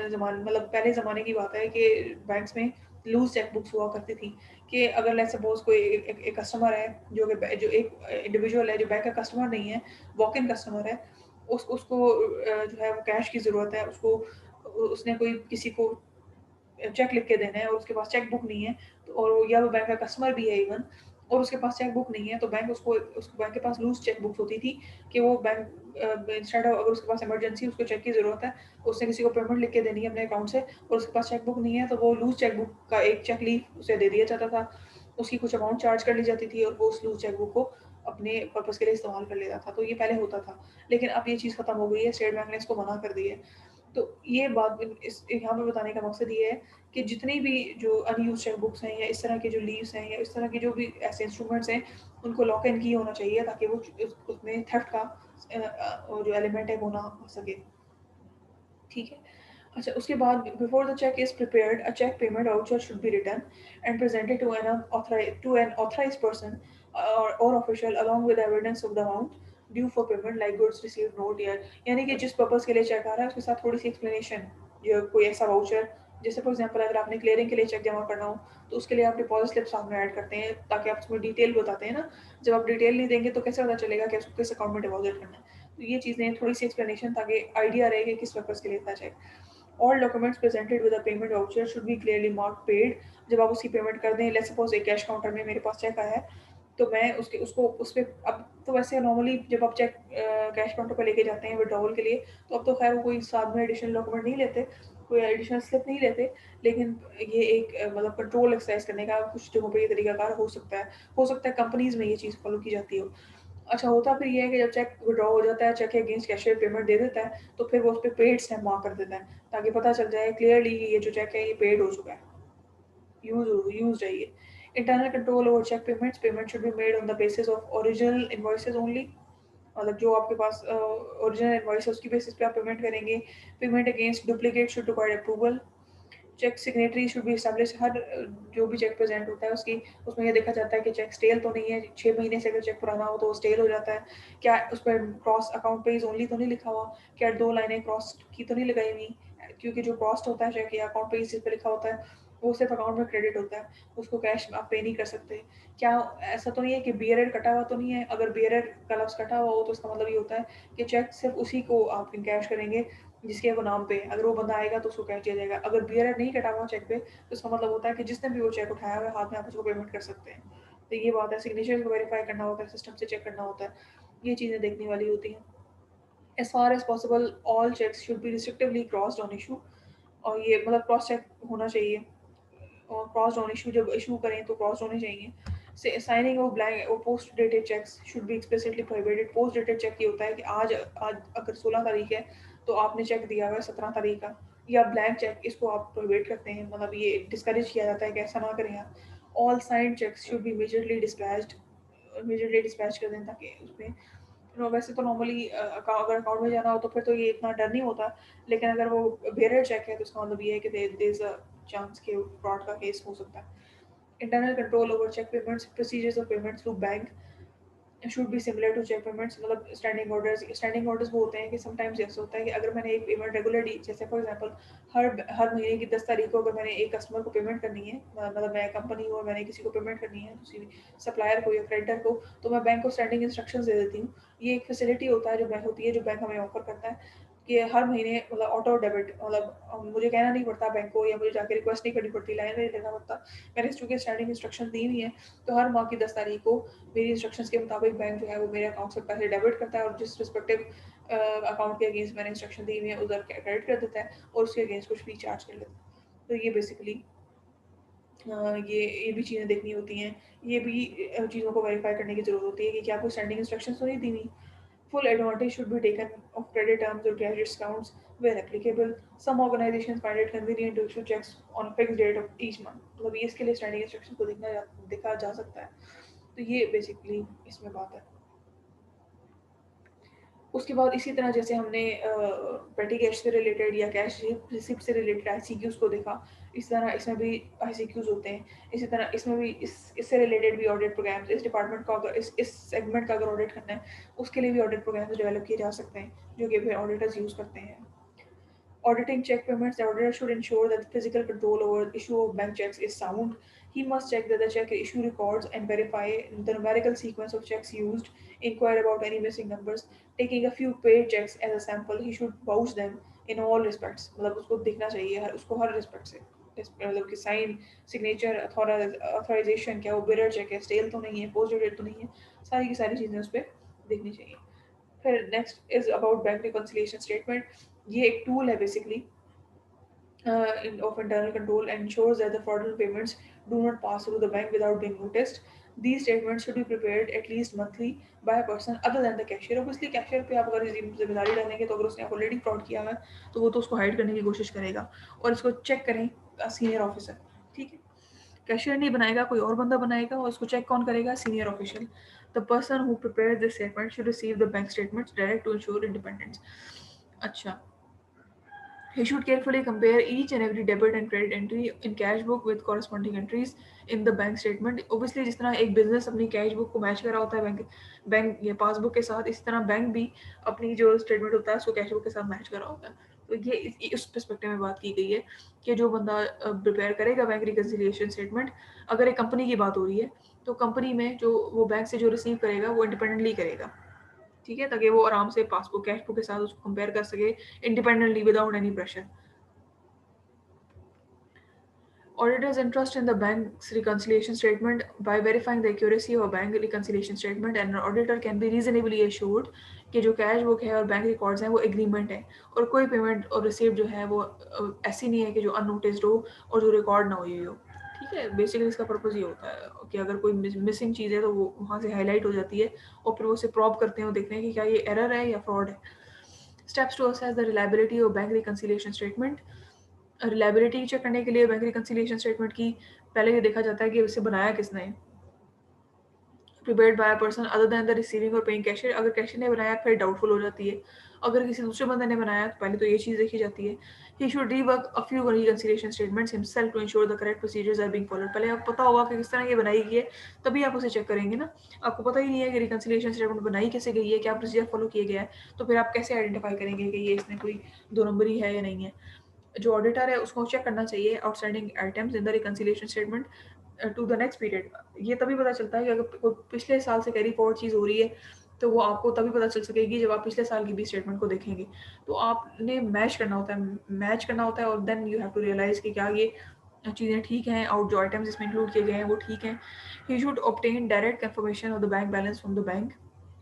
ज़माने, मतलब पहले ज़माने की बात है कि बैंक्स में लूज़ चेक बुक्स हुआ करती थी कि अगर लेट्स सपोज़ कोई एक कस्टमर है जो एक इंडिविजुअल है जो बैंक का कस्टमर नहीं है, वॉक इन कस्टमर है, उसको जो है वो कैश की ज़रूरत है, उसको उसने कोई किसी को चेक लिख के देना है और उसके पास चेक बुक नहीं है, तो और या वो बैंक का कस्टमर भी है इवन, और उसके पास चेक बुक नहीं है, तो उसको बैंक के पास लूज चेक बुक होती थी कि वो बैंक इंस्टेड ऑफ, अगर उसके पास इमरजेंसी उसको चेक की ज़रूरत है, उसने किसी को पेमेंट लिख के देनी है अपने अकाउंट से और उसके पास चेक बुक नहीं है, तो वो लूज चेक बुक का एक चेक लीफ उसे दे दिया जाता था। उसकी कुछ अमाउंट चार्ज कर ली जाती थी और वो उस लूज चेक बुक को अपने पर्पज़ के लिए इस्तेमाल कर लेता था। तो ये पहले होता था, लेकिन अब ये चीज़ खत्म हो गई है, स्टेट बैंक ने इसको मना कर दी है। तो ये बात इस यहाँ पे बताने का मकसद ये है कि जितनी भी जो अनयूज्ड चेक बुक्स हैं या इस तरह के जो लीव्स हैं या इस तरह के जो भी ऐसे इंस्ट्रूमेंट्स हैं, उनको लॉक एंड की होना चाहिए ताकि वो उसमें थेफ्ट का जो एलिमेंट है वो ना हो सके। ठीक है। अच्छा, उसके बाद before the cheque is prepared a cheque payment voucher should be written and presented to an authorised person और official along with evidence of the amount due for payment like goods received note या, यानी कि जिस purpose के लिए check आ रहा है उसके साथ थोड़ी सी एक्सप्लेनेशन, जो कोई ऐसा वाउचर, जैसे फॉर एग्जांपल अगर आपने क्लियरिंग के लिए चेक जमा करना हो तो उसके लिए आप डिपॉजिट स्लिप सामने ऐड करते हैं ताकि आप उसमें डिटेल बताते हैं ना। जब आप डिटेल नहीं देंगे तो कैसे पता चलेगा कि उसको किस अकाउंट में डिपॉजिट करना है। तो ये चीज़ें थोड़ी सी एक्सप्लेनेशन ताकि आइडिया रहे कि किस पर्पस के लिए था cheque. All documents presented with a payment voucher should be clearly marked paid. जब आप उसकी पेमेंट कर दें, लेट्स सपोज एक कैश काउंटर में मेरे पास चेक आया है, तो मैं उसको उस पे, अब तो वैसे नॉर्मली जब आप चेक कैश काउंटर पे लेके जाते हैं विड्रॉवल के लिए, तो अब तो खैर वो कोई साथ में एडिशनल डॉक्यूमेंट नहीं लेते, कोई एडिशनल स्लिप नहीं लेते, लेकिन ये एक मतलब कंट्रोल एक्सरसाइज करने का कुछ जगहों पे ये तरीकाकार हो सकता है। हो सकता है कंपनीज में ये चीज़ फॉलो की जाती हो। अच्छा, होता फिर ये है कि जब चेक विड्रॉ हो जाता है, चेक के अगेंस्ट कैशियर पेमेंट दे देता है, तो फिर वो उस पे पेड स्टैम्प मार्क कर देता है ताकि पता चल जाए क्लियरली ये जो चेक है ये पेड हो चुका है, यूज्ड है ये। Internal control over cheque payments, payment should be made on the basis of original invoices only, मतलब जो आपके पास ओरिजिनल इनवॉइस है उसकी बेसिस पे आप पेमेंट करेंगे। Payment against duplicate should require approval. Cheque signatory should be establish, हर जो भी चेक प्रेजेंट होता है उसकी उसमें ये देखा जाता है कि चेक स्टेल तो नहीं है, 6 महीने से अगर चेक पुराना हो तो वो स्टेल हो जाता है। क्या उस पर क्रॉस अकाउंट पेज ओनली तो नहीं लिखा हुआ, क्या 2 लाइनें क्रॉस की तो नहीं लगाई हुई, क्योंकि जो क्रॉस होता है चेक या अकाउंट पेज जिस पे लिखा होता है वो सिर्फ अकाउंट में क्रेडिट होता है, उसको कैश आप पे नहीं कर सकते। क्या ऐसा तो नहीं है कि बियरर कटा हुआ तो नहीं है, अगर बियरर का लफ्ज़ कटा हुआ हो तो इसका मतलब ये होता है कि चेक सिर्फ उसी को आप कैश करेंगे जिसके वो नाम पे, अगर वो बंदा आएगा तो उसको कैश दिया जाएगा। अगर बियरर नहीं कटा हुआ चेक पे तो इसका मतलब होता है कि जिसने भी वो चेक उठाया हुआ है हाथ में आप उसको पेमेंट कर सकते हैं। तो ये बात है, सिग्नेचर को वेरीफाई करना होता है, सिस्टम से चेक करना होता है, ये चीज़ें देखने वाली होती हैं। As far as possible all cheques should be restrictively crossed on issue, और ये मतलब क्रॉस चेक होना चाहिए, और क्रॉस ऑन इशू जब इशू करें तो क्रॉस होने चाहिए। साइनिंग ऑफ ब्लैंक और post dated cheques should be explicitly prohibited. Post dated cheque ये होता है कि आज आज अगर 16 तारीख है तो आपने चेक दिया हुआ है 17 तारीख का, या ब्लैंक चेक, इसको आप प्रोहिबिट करते हैं, मतलब ये डिस्करेज किया जाता है कि ऐसा ना करें आप। All signed cheques should be immediately dispatch कर दें ताकि उसमें वैसे तो नॉर्मली अगर अकाउंट में जाना हो तो फिर तो ये इतना डर नहीं होता, लेकिन अगर वो बेयरर चेक है तो उसका मतलब ये है कि देयर इज अ चांस कि फ्रॉड का केस हो सकता है। Internal control over cheque payments, procedures of payment through bank should be similar to cheque payments, मतलब स्टैंडिंग ऑर्डर्स वो होते हैं कि समटाइम्स ऐसा होता है कि अगर मैंने एक पेमेंट रेगुलरली, जैसे फॉर एग्जांपल हर महीने की 10 तारीख को अगर मैंने एक कस्टमर को पेमेंट करनी है, मतलब मैं कंपनी हूँ और मैंने किसी को पेमेंट करनी है, किसी भी सप्लायर को या क्रेडिटर को, तो मैं बैंक को स्टैंडिंग इंस्ट्रक्शंस दे देती हूँ। ये एक फैसिलिटी होता है जो बैंक होती है, जो बैंक हमें ऑफर करता है कि हर महीने मतलब ऑटो डेबिट, मतलब मुझे कहना नहीं पड़ता बैंक को या मुझे जाके रिक्वेस्ट नहीं करनी पड़ती, लाइन में नहीं रहना पड़ता। मैंने चूँकि स्टैंडिंग इंस्ट्रक्शन दी हुई है, तो हर माह की 10 तारीख को मेरी इंस्ट्रक्शंस के मुताबिक बैंक जो है वो मेरे अकाउंट से पैसे डेबिट करता है और जिस रिस्पेक्टिव अकाउंट के अगेंस्ट मैंने इंस्ट्रक्शन दी हुई है उधर क्रेडिट कर देता है और उसके अगेंस्ट कुछ फी चार्ज कर लेता है। तो ये बेसिकली ये भी चीज़ें देखनी होती हैं। ये भी चीज़ों को वेरीफाई करने की ज़रूरत होती है कि क्या कोई स्टैंडिंग इंस्ट्रक्शंस तो नहीं दी हुई। Full advantage should be taken of credit terms or cash discounts where applicable. Some organizations find it convenient to issue checks on a fixed date of each month. मतलब ये इसके लिए स्टैंडिंग इंस्ट्रक्शन को देखा जा सकता है। तो ये बेसिकली इसमें बात है। उसके बाद इसी तरह जैसे हमने पेटी कैश से रिलेटेड या कैश रिसिप्ट से रिलेटेड आईसीक्यूज़ को देखा, इस तरह इसमें भी आईसीक्यूज़ होते हैं। इसी तरह इसमें भी इससे रिलेटेड भी ऑडिट प्रोग्राम्स, इस डिपार्टमेंट का अगर इस सेगमेंट का अगर ऑडिट करना है, उसके लिए भी ऑडिट प्रोग्राम्स डेवलप किए जा सकते हैं, जो कि फिर ऑडिटर्स यूज़ करते हैं। Auditing check payments, the auditor should ensure that the physical control over the issue of bank checks is sound. He must check that the check issue records and verify the numerical sequence of checks used, inquire about any missing numbers. Taking a few paid checks as a sample, he should vouch them in all respects. मतलब उसको दिखना चाहिए उसको हर respect से, मतलब कि sign, signature, authorisation, क्या वो बिरर चेक है, स्टेल तो नहीं है, पोस्ट डेटेड तो नहीं है, सारी की सारी चीज़ें उस पर देखनी चाहिए। फिर next is about bank reconciliation statement. ये एक टूल है basically of internal control and ensures that the fraudulent payments do not pass through the bank without being noticed. These statements should be prepared at least monthly by a person other than the cashier. Obviously cashier पे आप अगर जिम्मेदारी डालेंगे तो अगर उसने already fraud किया है तो वो तो उसको हाइड करने की कोशिश करेगा और इसको चेक करें सीनियर ऑफिसर, ठीक है। कैशियर नहीं बनाएगा, कोई और बंदा बनाएगा और उसको चेक कौन करेगा? Senior official. The person who prepare this statement should receive the bank statements direct to ensure independence. अच्छा, he should carefully compare each and every debit and credit entry in cash book with corresponding entries in the bank statement. Obviously जिस तरह एक business अपनी cash book को match कर रहा होता है बैंक या पासबुक के साथ, इसी तरह बैंक भी अपनी जो स्टेटमेंट होता है उसको कैश बुक के साथ मैच कर रहा होता है। तो ये उस पर्सपेक्टिव में बात की गई है कि जो बंदा प्रिपेयर करेगा बैंक रिकन्सिलिएशन स्टेटमेंट, अगर एक कंपनी की बात हो रही है तो कंपनी में जो वो बैंक से जो रिसीव करेगा वो इंडिपेंडेंटली करेगा, ठीक है, ताकि वो आराम से पासबुक कैश बुक के साथ उसको कंपेयर कर सके independently without any pressure. Auditors entrust in the bank's reconciliation statement by verifying the accuracy of a bank reconciliation statement, and an auditor can be reasonably assured कि जो cash book है और bank records हैं वो agreement है और कोई payment और रिसीप्ट जो है वो ऐसी नहीं है कि जो अननोटिस्ड हो और जो रिकॉर्ड ना हुई हो, ठीक है। बेसिकली इसका पर्पज़ ये होता है कि अगर कोई मिसिंग चीज़ है तो वो वहाँ से हाईलाइट हो जाती है और फिर वो उसे प्रॉब करते हैं और देखते हैं कि क्या ये एरर है या फ्रॉड है। Steps to assess the reliability of bank reconciliation statement. Reliability check करने के लिए बैंक रिकन्सिलिएशन स्टेटमेंट की पहले ये देखा जाता है कि उसे बनाया किसने है। Prepared by a person other than the receiving और पेइंग कैशियर। अगर कैशियर ने बनाया फिर डाउटफुल हो जाती है, अगर किसी दूसरे बंदे ने बनाया तो पहले तो ये चीज़ देखी जाती है। He should rework a few reconciliation statements himself to ensure the correct procedures are being followed. पहले आपको पता होगा कि किस तरह ये बनाई गई है, तभी आप उसे चेक करेंगे ना। आपको पता ही नहीं है कि रिकन्सिलिएशन स्टेटमेंट बनाई कैसे गई है, क्या प्रोसीजर फॉलो किया गया है, तो फिर आप कैसे आइडेंटिफाई करेंगे कि ये इसने कोई दो नंबरी है या नहीं है। जो ऑडिटर है उसको चेक करना चाहिए outstanding items in the reconciliation statement to the next period. ये तभी पता चलता है कि अगर कोई पिछले साल से कैरी फॉरवर्ड चीज़ हो रही है तो वो आपको तभी पता चल सकेगी जब आप पिछले साल की भी स्टेटमेंट को देखेंगे। तो आपने मैच करना होता है और then you have to realise कि क्या ये चीज़ें ठीक हैं और जो आइटम्स इसमें इंक्लूड किए गए हैं वो ठीक हैं। He should obtain direct confirmation of the bank balance from the bank.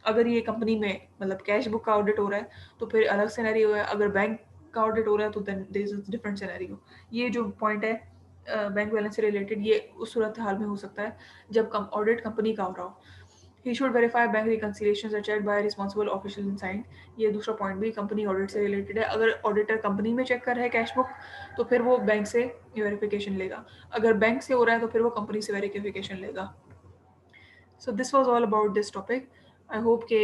अगर ये कंपनी में मतलब कैश बुक का ऑडिट हो रहा है तो फिर अलग सिनेरियो है, अगर बैंक का ऑडिट हो रहा है तो then there is a different scenario. ये जो पॉइंट है बैंक बैलेंस से रिलेटेड, ये उस सूरत हाल में हो सकता है जब ऑडिट कंपनी का हो रहा हो। He should verify bank reconciliations are checked by responsible official in sign. ये दूसरा पॉइंट भी कंपनी ऑडिट से रिलेटेड है। अगर ऑडिटर कंपनी में चेक कर रहा है कैश बुक तो फिर वो बैंक से वेरिफिकेशन लेगा, अगर बैंक से हो रहा है तो फिर वो कंपनी से वेरिफिकेशन लेगा। So this was all about this topic. I hope कि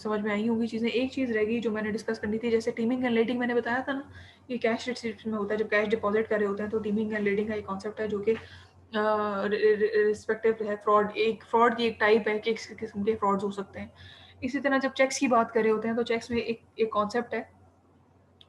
समझ में आई होंगी चीज़ें। एक चीज़ रह गई जो मैंने डिस्कस करनी थी, जैसे टीमिंग एंड लीडिंग मैंने बताया था ना, ये कैश रिसीप्ट में होता है। जब कैश डिपॉजिट कर रहे होते हैं तो टीमिंग एंड लीडिंग का एक कॉन्सेप्ट है जो कि रिस्पेक्टिव है फ्रॉड की एक टाइप है कि किस किस्म के फ्रॉड्स हो सकते हैं। इसी तरह जब चेक्स की बात कर रहे होते हैं तो चेक्स में एक कॉन्सेप्ट है,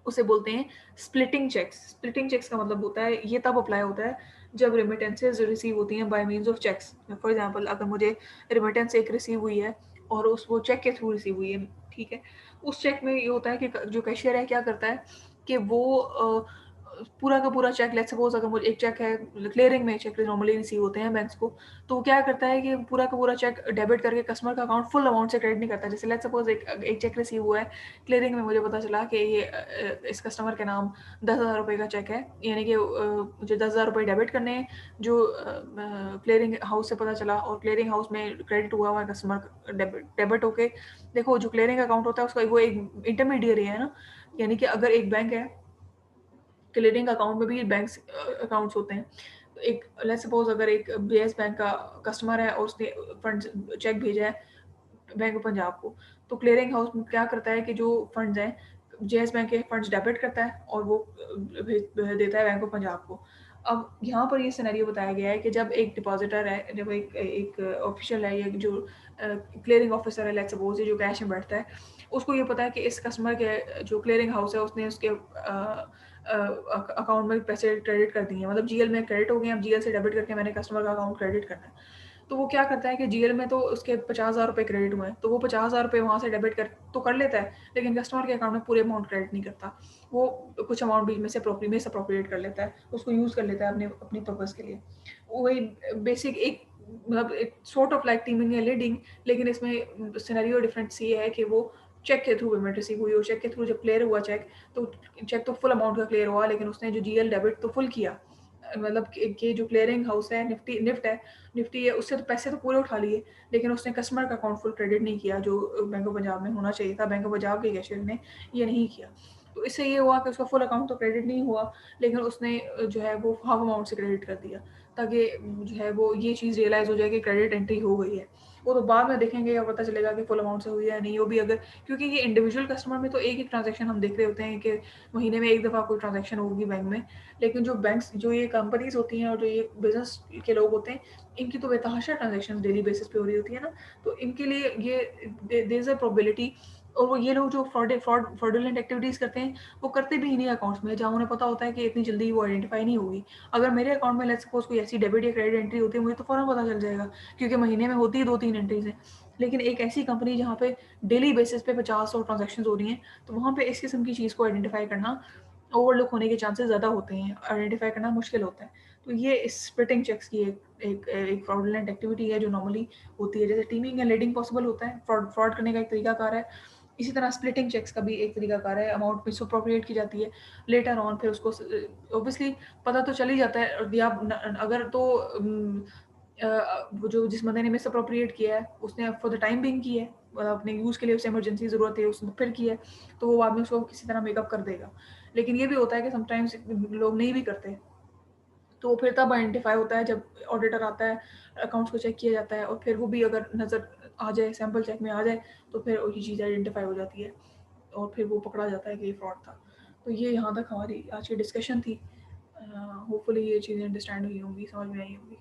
उसे बोलते हैं स्प्लिटिंग चेक्स। स्प्लिटिंग चेक्स का मतलब होता है, ये तब अप्लाई होता है जब रिमिटेंसेज रिसीव होती हैं by means of cheques. For example अगर मुझे रिमिटेंस एक रिसीव हुई है और उस वो चेक के थ्रू रिसीव हुई है, ठीक है, उस चेक में ये होता है कि जो कैशियर है क्या करता है कि वो पूरा का पूरा चेक, लेट्स सपोज अगर मुझे एक चेक है, क्लियरिंग में चेक नॉर्मली रिसीव होते हैं बैंक्स को, तो वो क्या करता है कि पूरा का पूरा चेक डेबिट करके कस्टमर का अकाउंट फुल अमाउंट से क्रेडिट नहीं करता। जैसे लेट्स सपोज एक चेक रिसीव हुआ है क्लियरिंग में, मुझे पता चला कि ये इस कस्टमर के नाम 10,000 रुपये का चेक है, यानी कि मुझे 10,000 रुपये डेबिट करने हैं, जो क्लियरिंग हाउस से पता चला और क्लियरिंग हाउस में क्रेडिट हुआ हुआ है कस्टमर डेबिट होके। देखो जो क्लियरिंग अकाउंट होता है उसका वो एक इंटरमीडिएट है ना, यानी कि अगर एक बैंक है, क्लियरिंग अकाउंट में भी बैंक अकाउंट्स होते हैं। एक लेट्स सपोज अगर एक बीएस बैंक का कस्टमर है और उसने फंड चेक भेजा है बैंक ऑफ पंजाब को, तो क्लियरिंग हाउस क्या करता है कि जो फंड्स हैं जेएस बैंक के फंड्स डेबिट करता है और वो भेज देता है बैंक ऑफ पंजाब को। अब यहाँ पर ये सिनेरियो बताया गया है कि जब एक डिपॉजिटर है, जब एक एक ऑफिशियल है या जो क्लियरिंग ऑफिसर है, लेट्स सपोज जो कैश में बैठता है, उसको ये पता है कि इस कस्टमर के जो क्लियरिंग हाउस है उसने उसके अकाउंट में पैसे क्रेडिट कर दिए हैं, मतलब जीएल में क्रेडिट हो गए, अब जीएल से डेबिट करके मैंने कस्टमर का अकाउंट क्रेडिट करना है। तो वो क्या करता है कि जीएल में तो उसके 50,000 रुपए क्रेडिट हुए हैं, तो वो 50,000 रुपए वहाँ से डेबिट कर लेता है, लेकिन कस्टमर के अकाउंट में पूरे अमाउंट क्रेडिट नहीं करता। वो कुछ अमाउंट बीच में से अप्रोप्रिएट कर लेता है, उसको यूज़ कर लेता है अपने अपनी पर्पज़ के लिए। वही बेसिक एक मतलब एक सॉर्ट ऑफ लाइक टीमिंग या लीडिंग, लेकिन इसमें सिनेरियो डिफरेंस ये है कि वो चेक के थ्रू पेमेंट रिसीव हुई और चेक के थ्रू जब क्लियर हुआ चेक, तो चेक तो फुल अमाउंट का क्लियर हुआ, लेकिन उसने जो जीएल डेबिट तो फुल किया। मतलब कि जो क्लियरिंग हाउस है निफ्टी है, उससे तो पैसे तो पूरे उठा लिए, लेकिन उसने कस्टमर का अकाउंट फुल क्रेडिट नहीं किया जो बैंक ऑफ पंजाब में होना चाहिए था। बैंक ऑफ पंजाब के कैशियर ने ये नहीं किया, तो इससे ये हुआ कि उसका फुल अकाउंट तो क्रेडिट नहीं हुआ, लेकिन उसने जो है वो हाफ अमाउंट से क्रेडिट कर दिया, ताकि जो है वो ये चीज़ रियलाइज़ हो जाए कि क्रेडिट एंट्री हो गई है। वो तो बाद में देखेंगे या पता चलेगा कि फुल अमाउंट से हुई है या नहीं, वो भी अगर, क्योंकि ये इंडिविजुअल कस्टमर में तो एक ही ट्रांजैक्शन हम देख रहे होते हैं कि महीने में एक दफ़ा कोई ट्रांजैक्शन होगी बैंक में, लेकिन जो बैंक्स, जो ये कंपनीज होती हैं और जो ये बिजनेस के लोग होते हैं, इनकी तो बेतहाशा ट्रांजैक्शन डेली बेसिस पे हो रही होती है ना, तो इनके लिए ये देयर इज अ प्रोबेबिलिटी। और वो ये लोग जो फ्रॉडुलेंट एक्टिविटीज़ करते हैं, वो करते भी इन्हीं अकाउंट्स में जहाँ उन्हें पता होता है कि इतनी जल्दी वो आइडेंटिफाई नहीं होगी। अगर मेरे अकाउंट में लेट्स सपोज कोई ऐसी डेबिट या क्रेडिट एंट्री होती है, मुझे तो फ़ौरन पता चल जाएगा, क्योंकि महीने में होती है 2-3 एंट्रीज़ हैं। लेकिन एक ऐसी कंपनी जहाँ पे डेली बेसिस पे 50-100 ट्रांजैक्शंस हो रही हैं, तो वहाँ पे इस किस्म की चीज़ को आइडेंटिफाई करना, ओवरलुक होने के चांसेस ज़्यादा होते हैं, आइडेंटिफाई करना मुश्किल होता है। तो ये स्प्लिटिंग चेक्स की एक फ्रॉडुलेंट एक्टिविटी है जो नॉर्मली होती है। जैसे टीमिंग या लीडिंग पॉसिबल होता है, फ्रॉड फ्रॉड करने का एक तरीकाकार है, इसी तरह स्प्लिटिंग चेक्स का भी एक तरीकाकार है। अमाउंट मिसअप्रोप्रिएट की जाती है, लेटर ऑन फिर उसको ऑब्वियसली पता तो चल ही जाता है, और या अगर तो वो जो जिस बंदे ने मिसअप्रोप्रिएट किया है उसने फॉर द टाइम बिंग की है, अपने यूज़ के लिए उसे इमरजेंसी ज़रूरत है, उसने फिर की है, तो वो बाद में उसको किसी तरह मेकअप कर देगा। लेकिन ये भी होता है कि समटाइम्स लोग नहीं भी करते, तो वो फिर तब आइडेंटिफाई होता है जब ऑडिटर आता है, अकाउंट्स को चेक किया जाता है, और फिर वो भी अगर नज़र आ जाए, सैंपल चेक में आ जाए, तो फिर वही चीज़ आइडेंटिफाई हो जाती है और फिर वो पकड़ा जाता है कि ये फ्रॉड था। तो ये यहाँ तक हमारी आज की डिस्कशन थी। होपफुली ये चीज़ें अंडरस्टैंड हुई होंगी, समझ में आई होंगी।